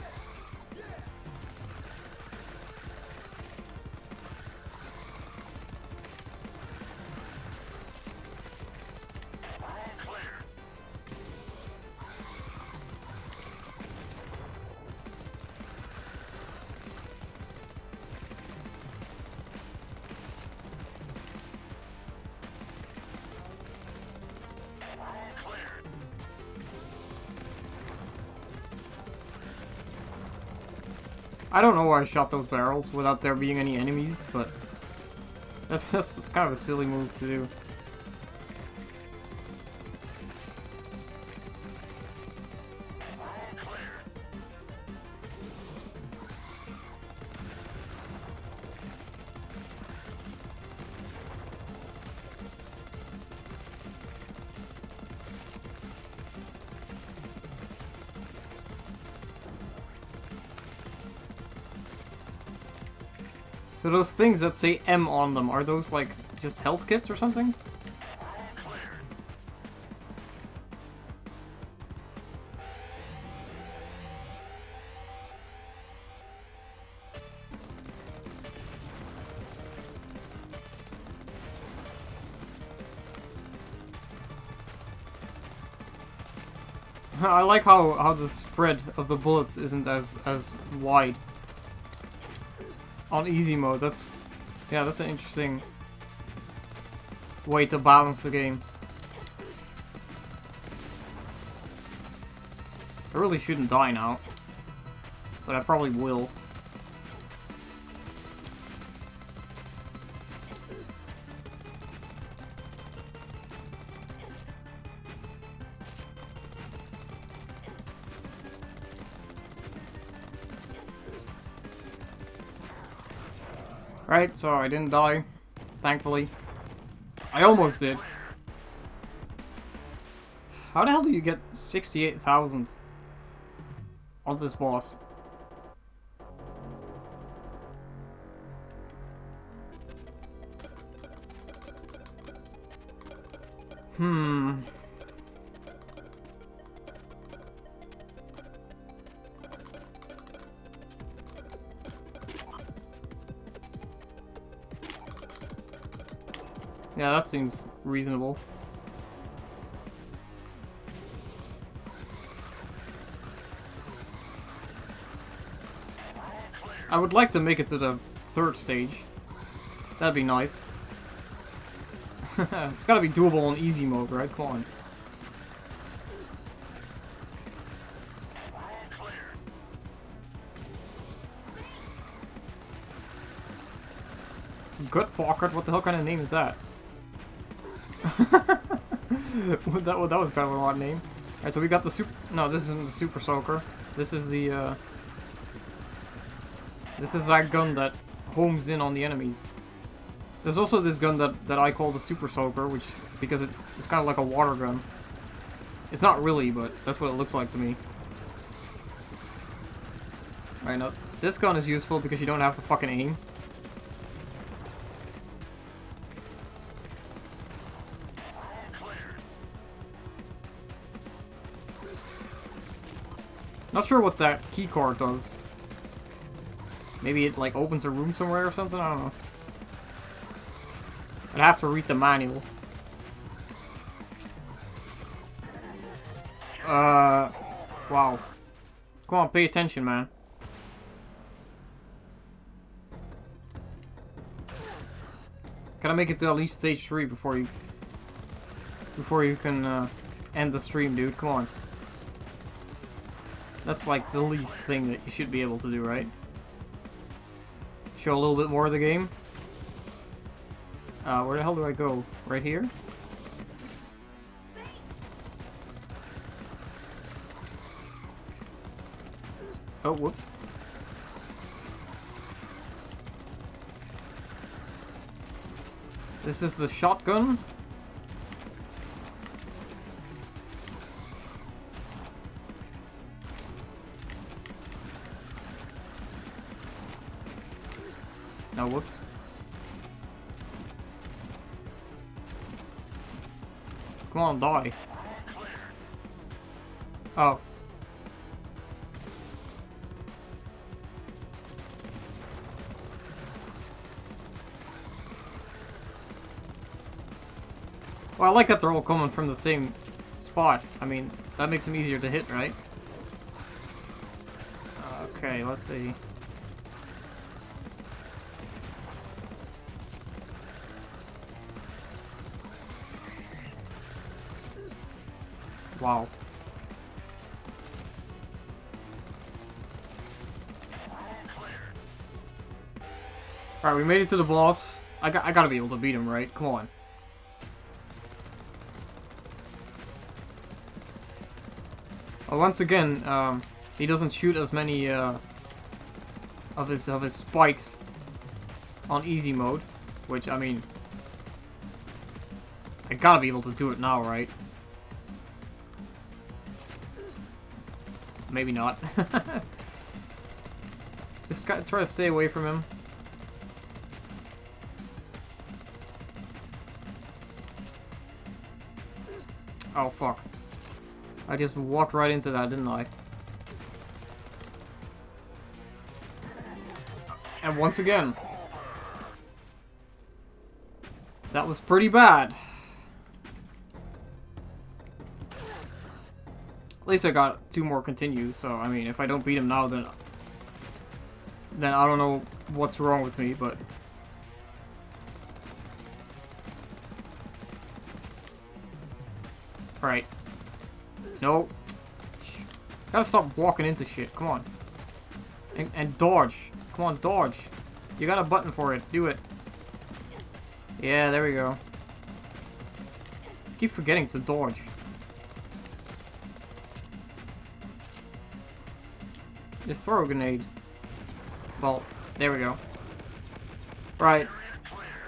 I don't know why I shot those barrels without there being any enemies, but that's kind of a silly move to do. So those things that say M on them, are those like just health kits or something? I like how the spread of the bullets isn't as wide. On easy mode, that's an interesting way to balance the game. I really shouldn't die now, but I probably will. Right, so I didn't die, thankfully. I almost did. How the hell do you get 68,000 on this boss? Yeah, that seems reasonable. I would like to make it to the 3rd stage. That'd be nice. It's gotta be doable on easy mode, right? Come on. Gut Pocket? What the hell kind of name is that? that was kind of an odd name. Alright, so we got the super... No, this isn't the Super Soaker. This is the, This is that gun that homes in on the enemies. There's also this gun that I call the Super Soaker, which... Because it's kind of like a water gun. It's not really, but that's what it looks like to me. Alright, now, this gun is useful because you don't have to fucking aim. Not sure what that key card does. Maybe it like opens a room somewhere or something? I don't know. I'd have to read the manual. Wow. Come on, pay attention, man. Gotta make it to at least stage 3 before you can end the stream, dude. Come on. That's like the least thing that you should be able to do, right? Show a little bit more of the game. Where the hell do I go? Right here? Oh, whoops. This is the shotgun. No, whoops. Come on, die. Oh. Well, I like that they're all coming from the same spot. I mean, that makes them easier to hit, right? Okay, let's see. Wow. Alright, we made it to the boss. I gotta be able to beat him, right? Come on. Well, once again, he doesn't shoot as many of his spikes on easy mode, which, I mean, I gotta be able to do it now, right? Maybe not. Just gotta try to stay away from him. Oh, fuck. I just walked right into that, didn't I? And once again, that was pretty bad. At least I got 2 more continues, so I mean, if I don't beat him now, then I don't know what's wrong with me, but... Right. No. Gotta stop walking into shit, come on. And dodge. Come on, dodge. You got a button for it, do it. Yeah, there we go. Keep forgetting to dodge. Just throw a grenade. Well, there we go. Right.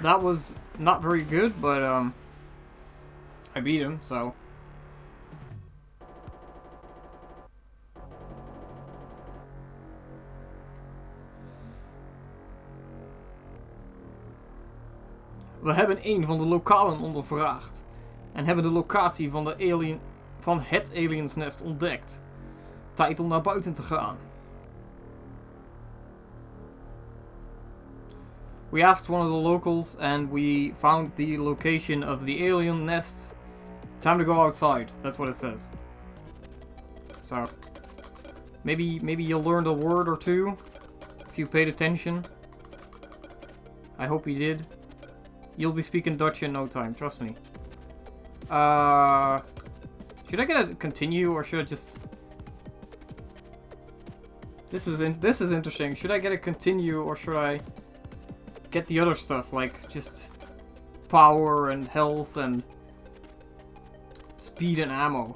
That was not very good, but, I beat him, so... We hebben een van de lokalen ondervraagd. En hebben de locatie van het aliensnest ontdekt. Tijd om naar buiten te gaan. We asked one of the locals and we found the location of the alien nest. Time to go outside. That's what it says. So, maybe you'll learn a word or two if you paid attention. I hope you did. You'll be speaking Dutch in no time, trust me. Should I get a continue or should I just... This is interesting. Should I get a continue or should I get the other stuff like just power and health and speed and ammo?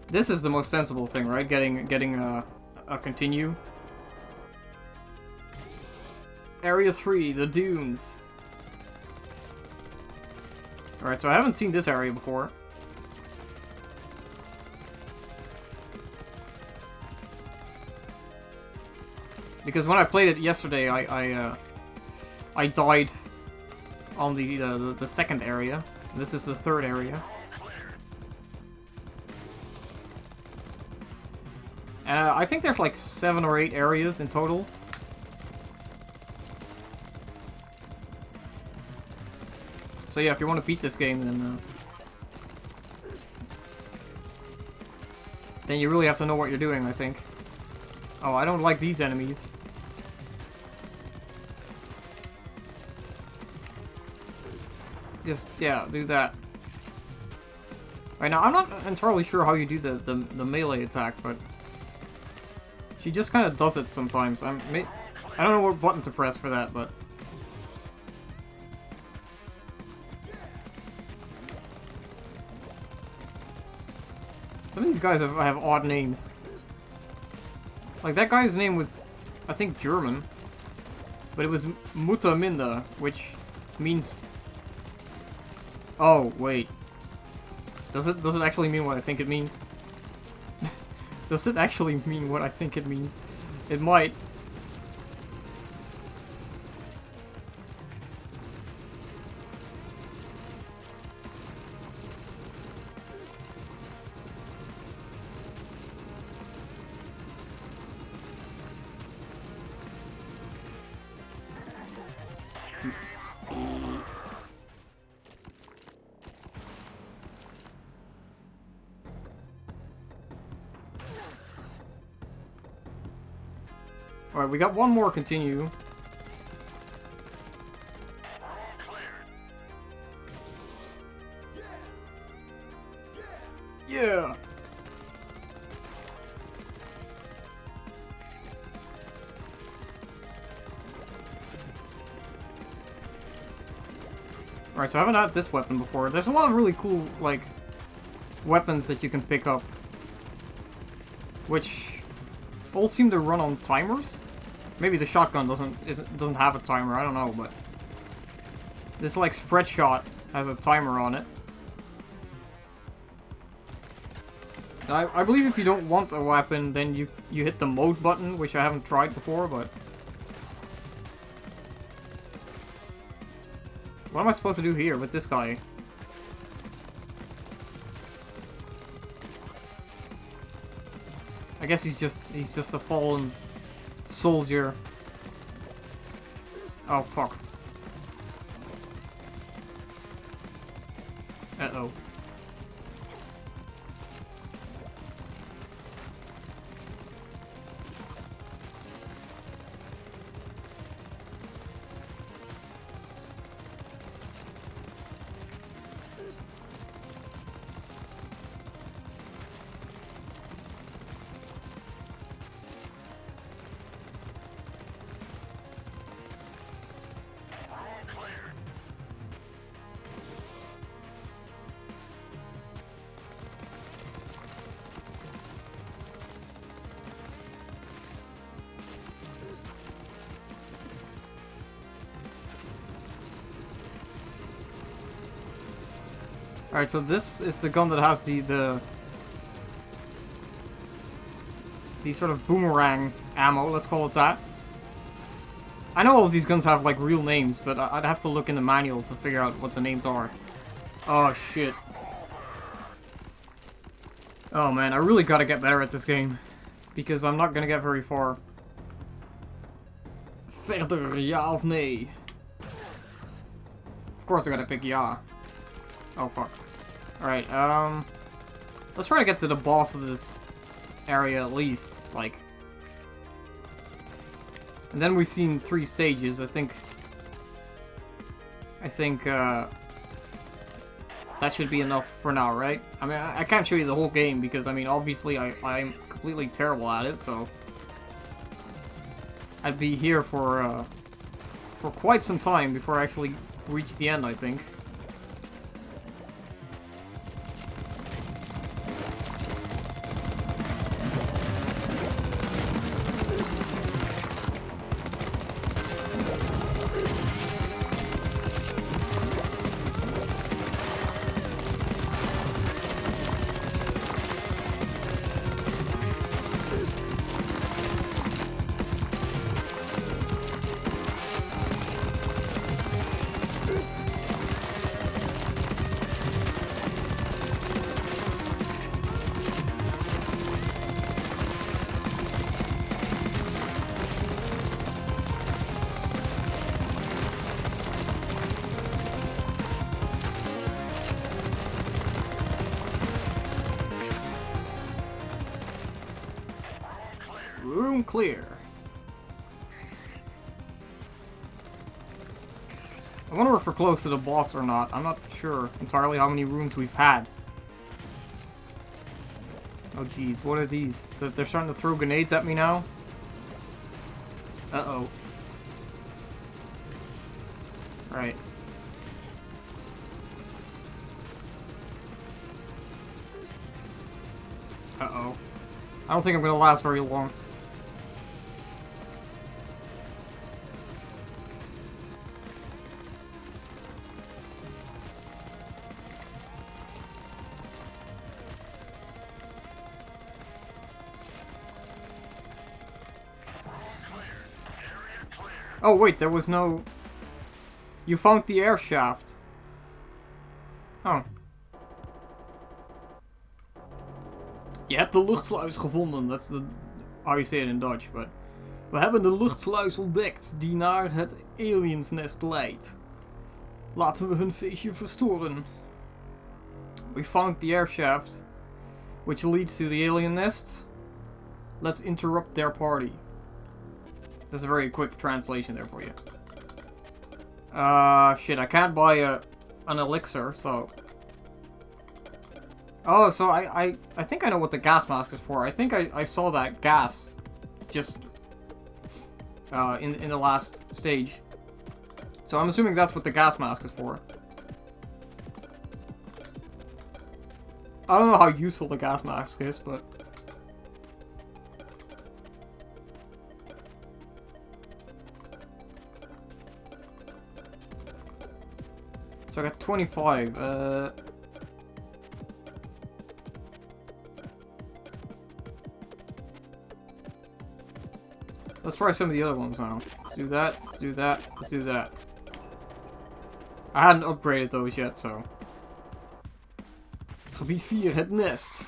This is the most sensible thing, right? Getting a continue. Area 3, the dunes. Alright, so I haven't seen this area before. Because when I played it yesterday, I died on the second area. This is the third area. And I think there's like 7 or 8 areas in total. So yeah, if you want to beat this game, then you really have to know what you're doing, I think. Oh, I don't like these enemies. Just, yeah, do that. Right now, I'm not entirely sure how you do the melee attack, but she just kind of does it sometimes. I don't know what button to press for that, but... Some of these guys have odd names. Like, that guy's name was, I think, German. But it was Mutaminda, which means... Oh, wait. Does it actually mean what I think it means? Does it actually mean what I think it means? It might. Alright, we got one more continue. Yeah! Alright, so I haven't had this weapon before. There's a lot of really cool, like, weapons that you can pick up. Which all seem to run on timers. Maybe the shotgun doesn't have a timer, I don't know, but this like spread shot has a timer on it. I believe if you don't want a weapon, then you hit the mode button, which I haven't tried before, but what am I supposed to do here with this guy? I guess he's just a fallen soldier. Oh fuck. Uh-oh. Alright, so this is the gun that has the sort of boomerang ammo, let's call it that. I know all of these guns have like real names, but I'd have to look in the manual to figure out what the names are. Oh shit. Oh man, I really gotta get better at this game. Because I'm not gonna get very far. Verder, ja of nee? Of course I gotta pick ja. Oh fuck. Alright, let's try to get to the boss of this area at least, like. And then we've seen 3 stages, I think that should be enough for now, right? I mean, I can't show you the whole game because, I mean, obviously I'm completely terrible at it, so I'd be here for quite some time before I actually reach the end, I think. Room clear. I wonder if we're close to the boss or not. I'm not sure entirely how many rooms we've had. Oh geez, what are these? They're starting to throw grenades at me now? Uh-oh. Right. Uh-oh. I don't think I'm gonna last very long. Oh wait, there was no... You found the air shaft. Oh. Je hebt de luchtsluis gevonden. That's the... how you say it in Dutch, but... We hebben de luchtsluis ontdekt die naar het aliensnest leidt. Laten we hun feestje verstoren. We found the air shaft, which leads to the alien nest. Let's interrupt their party. That's a very quick translation there for you. Shit, I can't buy an elixir, so... Oh, so I think I know what the gas mask is for. I think I saw that gas just in the last stage. So I'm assuming that's what the gas mask is for. I don't know how useful the gas mask is, but... So I got 25, let's try some of the other ones now. Let's do that, let's do that, let's do that. I hadn't upgraded those yet, so... Gebied 4, het nest.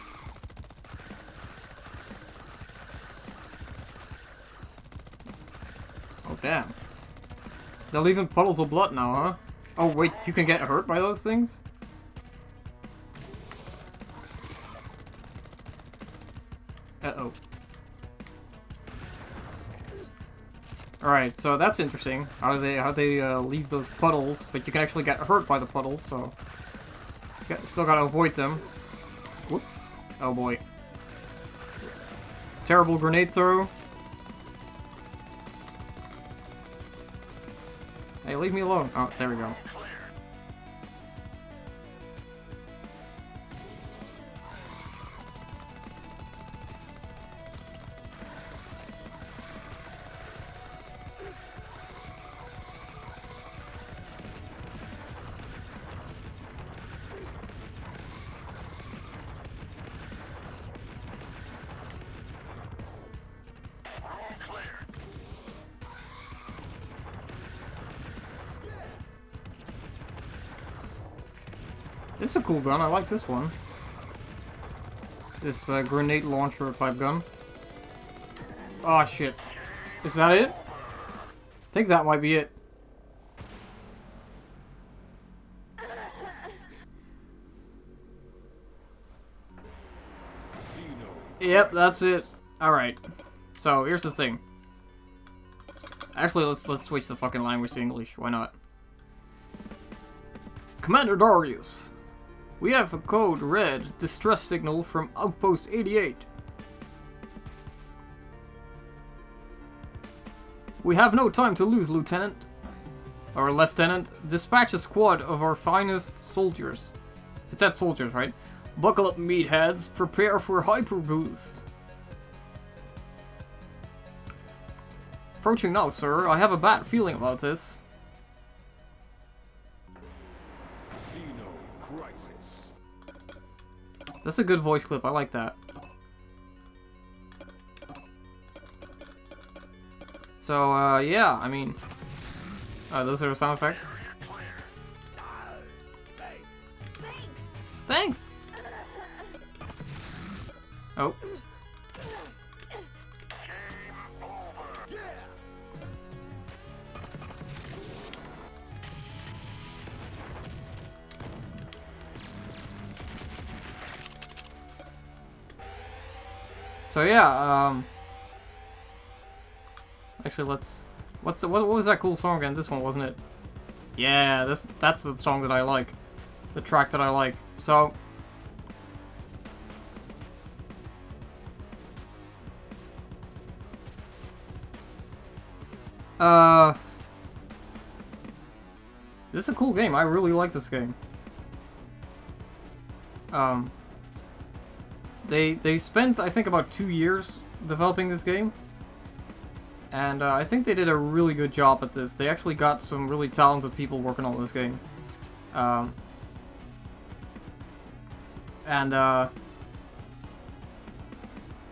Oh, damn. They're leaving puddles of blood now, huh? Oh, wait, you can get hurt by those things? Uh-oh. Alright, so that's interesting. How they leave those puddles, but you can actually get hurt by the puddles, so... Still gotta avoid them. Whoops. Oh boy. Terrible grenade throw. Hey, leave me alone. Oh, there we go. This is a cool gun, I like this one. This grenade launcher type gun. Oh shit. Is that it? I think that might be it. Yep, that's it. Alright. So, here's the thing. Actually, let's switch the fucking language to English. Why not? Commander Darius. We have a code red distress signal from Outpost 88. We have no time to lose, Lieutenant. Or Lieutenant. Dispatch a squad of our finest soldiers. It said soldiers, right? Buckle up, meatheads. Prepare for hyper boost. Approaching now, sir. I have a bad feeling about this. Xeno crisis. That's a good voice clip. I like that. So, yeah, I mean... those are sound effects. Thanks! Oh. So yeah, actually let's... what was that cool song again? This one, wasn't it? Yeah, that's the song that I like. The track that I like. So... this is a cool game. I really like this game. They spent, I think, about 2 years developing this game. And I think they did a really good job at this. They actually got some really talented people working on this game.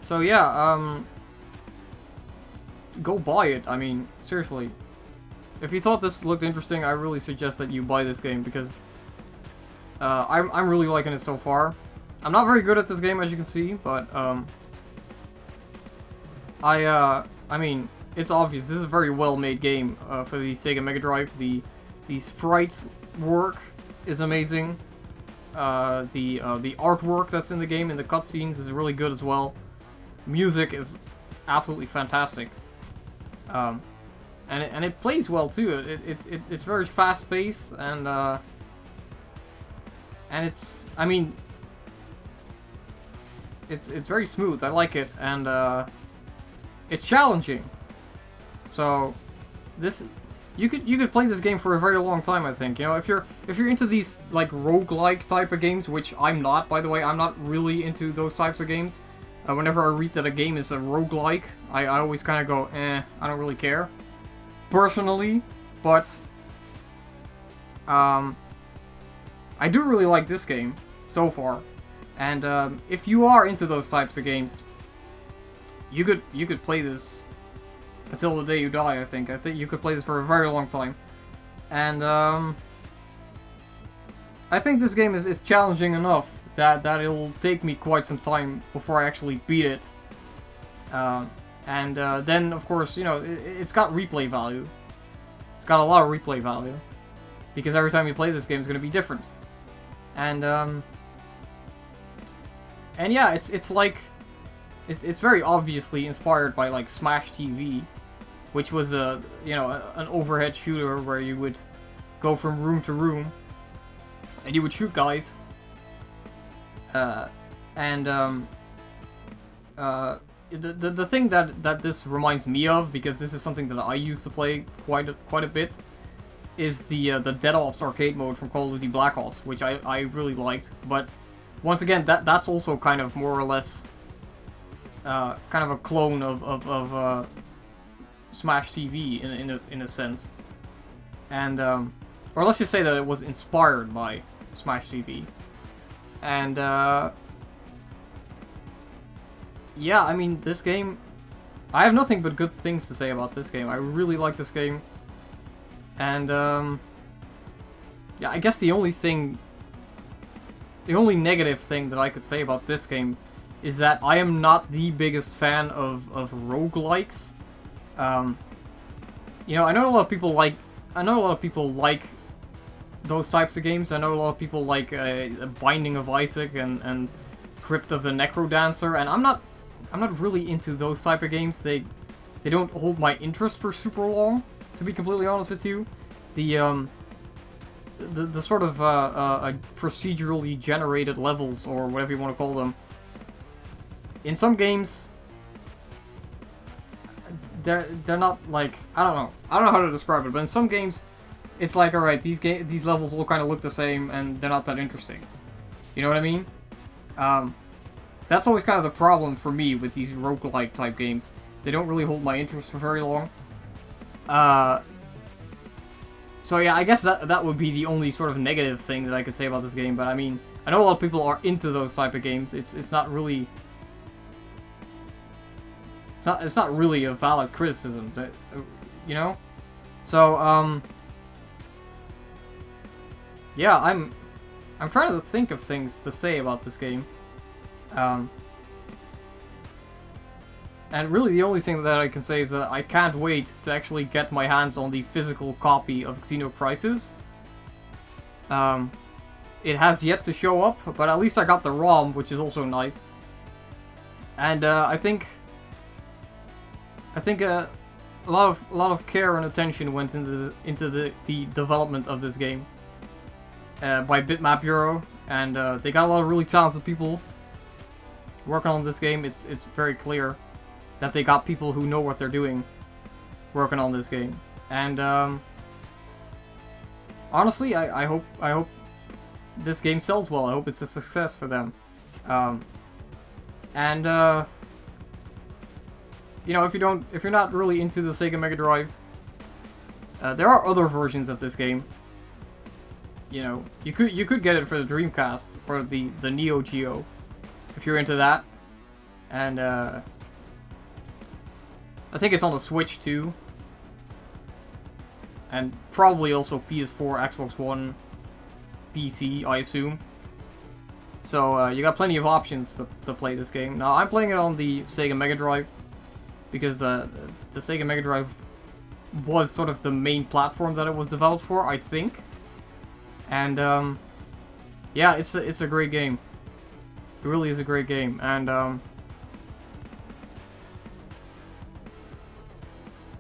So yeah, go buy it. I mean, seriously. If you thought this looked interesting, I really suggest that you buy this game, because I'm really liking it so far. I'm not very good at this game, as you can see, but I mean, it's obvious this is a very well-made game for the Sega Mega Drive. The sprite work is amazing. The artwork that's in the game, in the cutscenes, is really good as well. Music is absolutely fantastic. And it plays well too. It's very fast-paced, and it's, I mean, it's very smooth. I like it, and it's challenging. So this, you could play this game for a very long time, I think. You know, if you're into these like roguelike type of games, which I'm not, by the way. I'm not really into those types of games. Whenever I read that a game is a roguelike, I always kind of go, I don't really care, personally. But I do really like this game so far, and if you are into those types of games, you could play this until the day you die. I think you could play this for a very long time, and I think this game is challenging enough that it'll take me quite some time before I actually beat it. Then, of course, you know, it's got replay value. It's got a lot of replay value, because every time you play this game, it's going to be different. And yeah, it's like, it's very obviously inspired by like Smash TV, which was an overhead shooter where you would go from room to room and you would shoot guys. The thing that this reminds me of, because this is something that I used to play quite a bit, is the Dead Ops arcade mode from Call of Duty Black Ops, which I really liked. But once again, that's also kind of more or less kind of a clone of Smash TV in a sense, and or let's just say that it was inspired by Smash TV. And yeah, I mean, this game, I have nothing but good things to say about this game. I really like this game. And yeah, I guess the only negative thing that I could say about this game is that I am not the biggest fan of roguelikes. You know, I know a lot of people like those types of games. I know a lot of people like Binding of Isaac and Crypt of the Necrodancer, and I'm not really into those type of games. They don't hold my interest for super long, to be completely honest with you. The sort of procedurally generated levels, or whatever you want to call them, in some games, they're not like, I don't know how to describe it, but in some games it's like, alright, these levels all kind of look the same and they're not that interesting. You know what I mean? That's always kind of the problem for me with these roguelike type games. They don't really hold my interest for very long. So yeah, I guess that would be the only sort of negative thing that I could say about this game. But I mean, I know a lot of people are into those type of games. It's not really a valid criticism, but, you know. So yeah, I'm trying to think of things to say about this game. And really the only thing that I can say is that I can't wait to actually get my hands on the physical copy of Xeno Crisis. It has yet to show up, but at least I got the ROM, which is also nice. And I think a lot of care and attention went into the development of this game by Bitmap Bureau, and they got a lot of really talented people working on this game. It's very clear that they got people who know what they're doing working on this game. And honestly, I hope this game sells well. I hope it's a success for them. And you know, if you're not really into the Sega Mega Drive, there are other versions of this game. You know, you could get it for the Dreamcast or the Neo Geo, if you're into that. And I think it's on the Switch too, and probably also PS4, Xbox One, PC, I assume. So you got plenty of options to play this game. Now I'm playing it on the Sega Mega Drive because the Sega Mega Drive was sort of the main platform that it was developed for, I think. And yeah, it's a great game. It really is a great game, and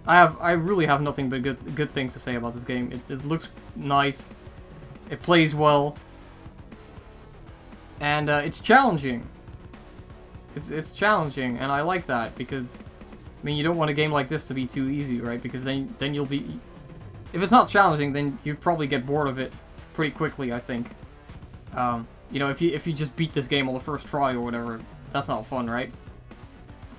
I really have nothing but good things to say about this game. It looks nice, it plays well, and it's challenging. It's challenging, and I like that because, I mean, you don't want a game like this to be too easy, right? Because then you'll be, if it's not challenging, then you probably get bored of it pretty quickly, I think. You know, if you just beat this game on the first try or whatever, that's not fun, right?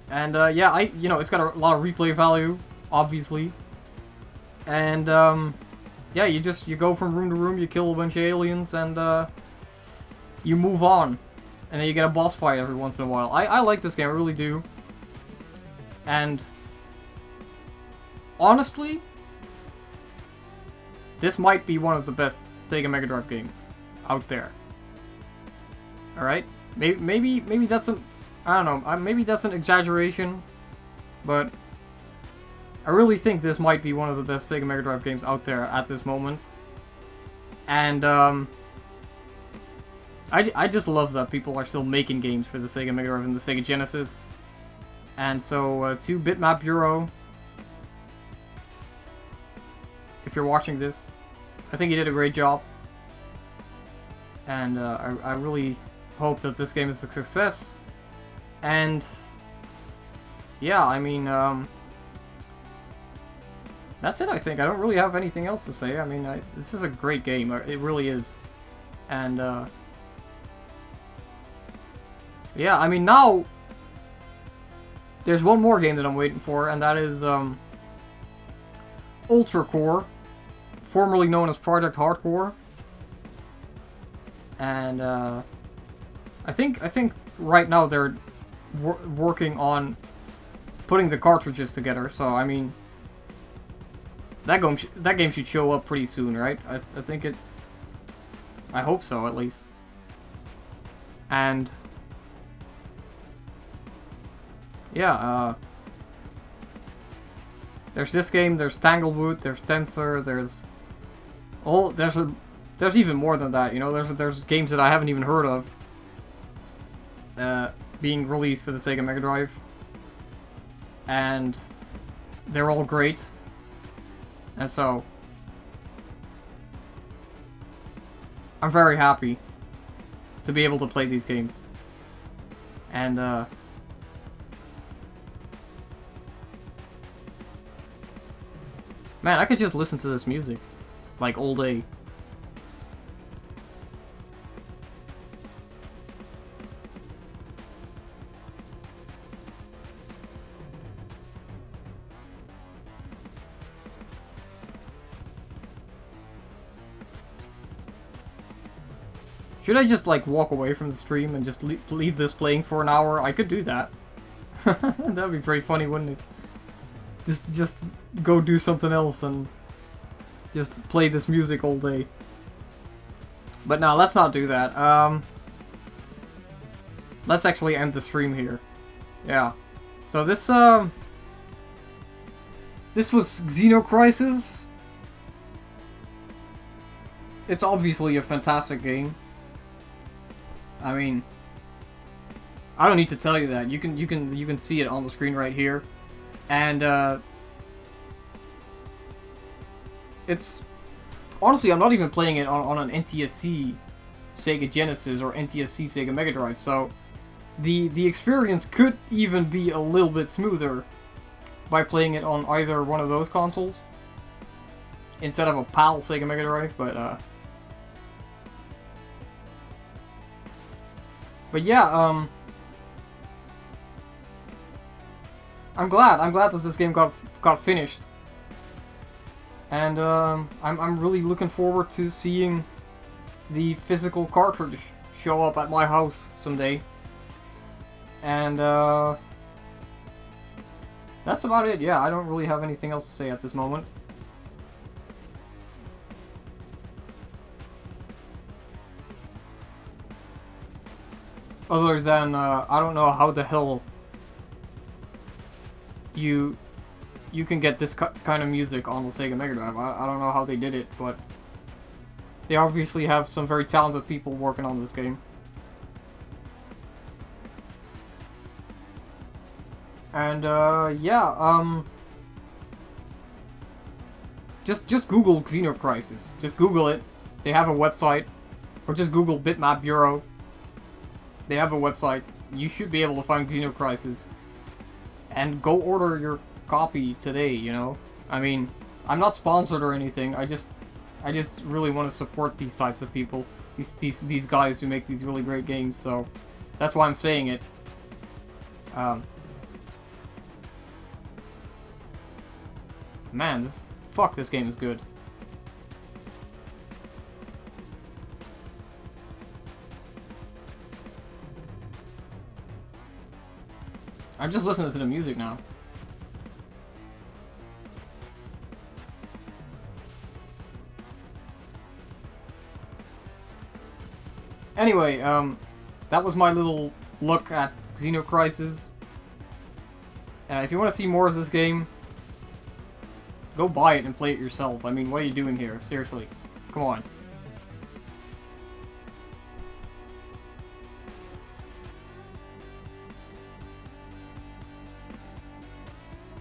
And yeah, you know, it's got a lot of replay value, obviously. And yeah, you go from room to room, you kill a bunch of aliens, and you move on. And then you get a boss fight every once in a while. I like this game, I really do. And honestly, this might be one of the best Sega Mega Drive games out there. Alright? Maybe that's an, I don't know, maybe that's an exaggeration, but I really think this might be one of the best Sega Mega Drive games out there at this moment. And I just love that people are still making games for the Sega Mega Drive and the Sega Genesis. And so, to Bitmap Bureau, if you're watching this, I think you did a great job. And I really hope that this game is a success. And yeah, I mean, that's it, I think. I don't really have anything else to say. I mean, this is a great game. It really is. And yeah, I mean, now there's one more game that I'm waiting for, and that is Ultra Core, formerly known as Project Hardcore. And I think right now they're working on putting the cartridges together. So I mean, that game should show up pretty soon, right? I think it. I hope so, at least. And yeah, there's this game. There's Tanglewood. There's Tensor. There's even more than that, you know. There's games that I haven't even heard of being released for the Sega Mega Drive, and they're all great. And so I'm very happy to be able to play these games. And man, I could just listen to this music like all day. Should I just, like, walk away from the stream and just leave this playing for an hour? I could do that. That'd be pretty funny, wouldn't it? Just go do something else and just play this music all day. But no, let's not do that. Let's actually end the stream here. Yeah. So this was Xeno Crisis. It's obviously a fantastic game. I mean, I don't need to tell you that. You can see it on the screen right here, and it's honestly, I'm not even playing it on an NTSC Sega Genesis or NTSC Sega Mega Drive, so the experience could even be a little bit smoother by playing it on either one of those consoles instead of a PAL Sega Mega Drive, but yeah, I'm glad that this game got finished. And I'm really looking forward to seeing the physical cartridge show up at my house someday. And that's about it. Yeah, I don't really have anything else to say at this moment. Other than I don't know how the hell you can get this kind of music on the Sega Mega Drive. I don't know how they did it, but they obviously have some very talented people working on this game. And yeah, just Google Xeno Crisis. Just Google it. They have a website, or just Google Bitmap Bureau. They have a website. You should be able to find Xeno Crisis, and go order your copy today. You know, I mean, I'm not sponsored or anything. I just really want to support these types of people. These guys who make these really great games. So that's why I'm saying it. Man, this game is good. I'm just listening to the music now. Anyway, that was my little look at Xeno Crisis. If you want to see more of this game, go buy it and play it yourself. I mean, what are you doing here? Seriously. Come on.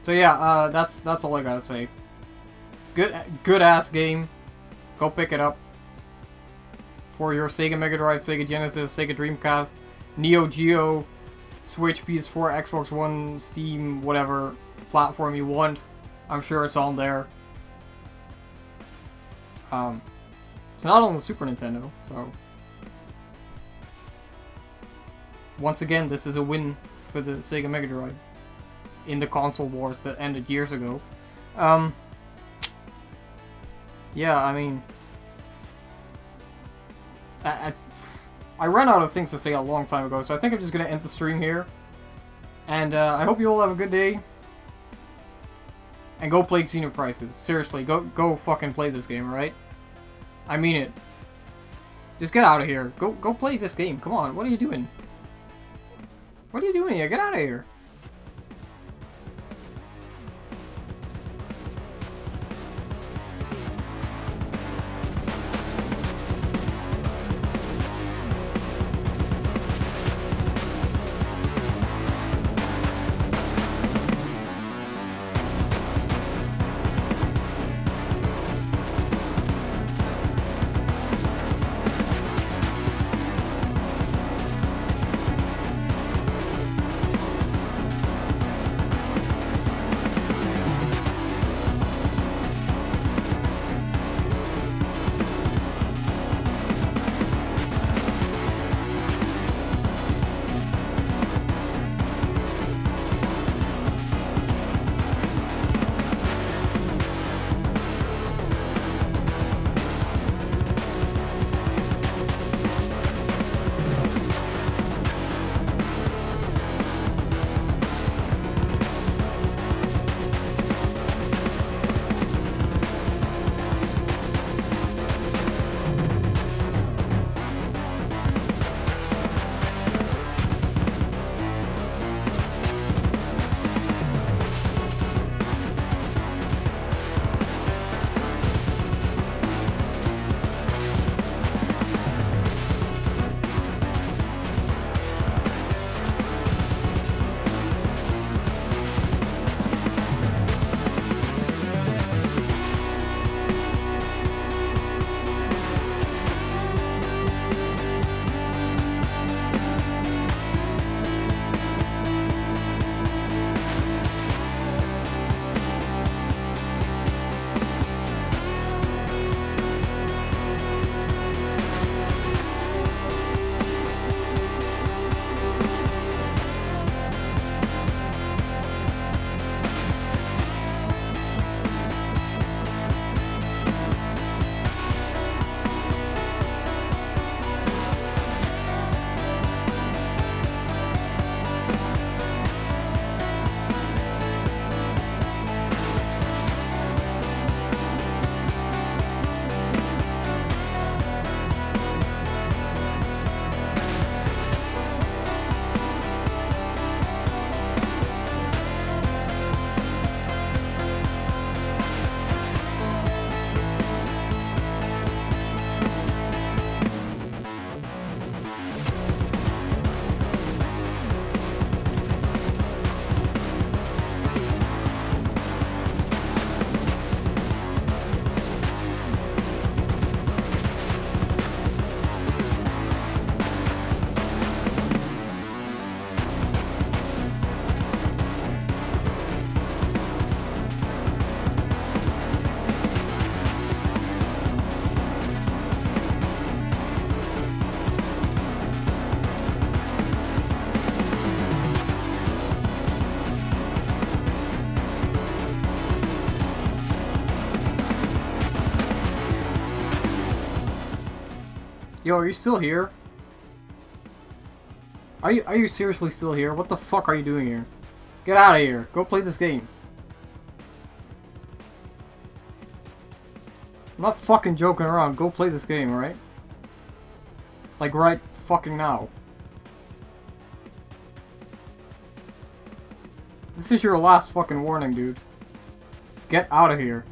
So yeah, that's all I gotta say. Good ass game. Go pick it up. For your Sega Mega Drive, Sega Genesis, Sega Dreamcast, Neo Geo, Switch, PS4, Xbox One, Steam, whatever platform you want. I'm sure it's on there. It's not on the Super Nintendo, so... Once again, this is a win for the Sega Mega Drive in the console wars that ended years ago. Yeah, I mean... I ran out of things to say a long time ago, so I think I'm just gonna end the stream here. And I hope you all have a good day. And go play Xeno Crisis. Seriously, go fucking play this game, alright? I mean it. Just get out of here. Go play this game. Come on, what are you doing? What are you doing here? Get out of here. Yo, are you still here? Are you seriously still here? What the fuck are you doing here? Get out of here. Go play this game. I'm not fucking joking around. Go play this game, alright? Like right fucking now. This is your last fucking warning, dude. Get out of here.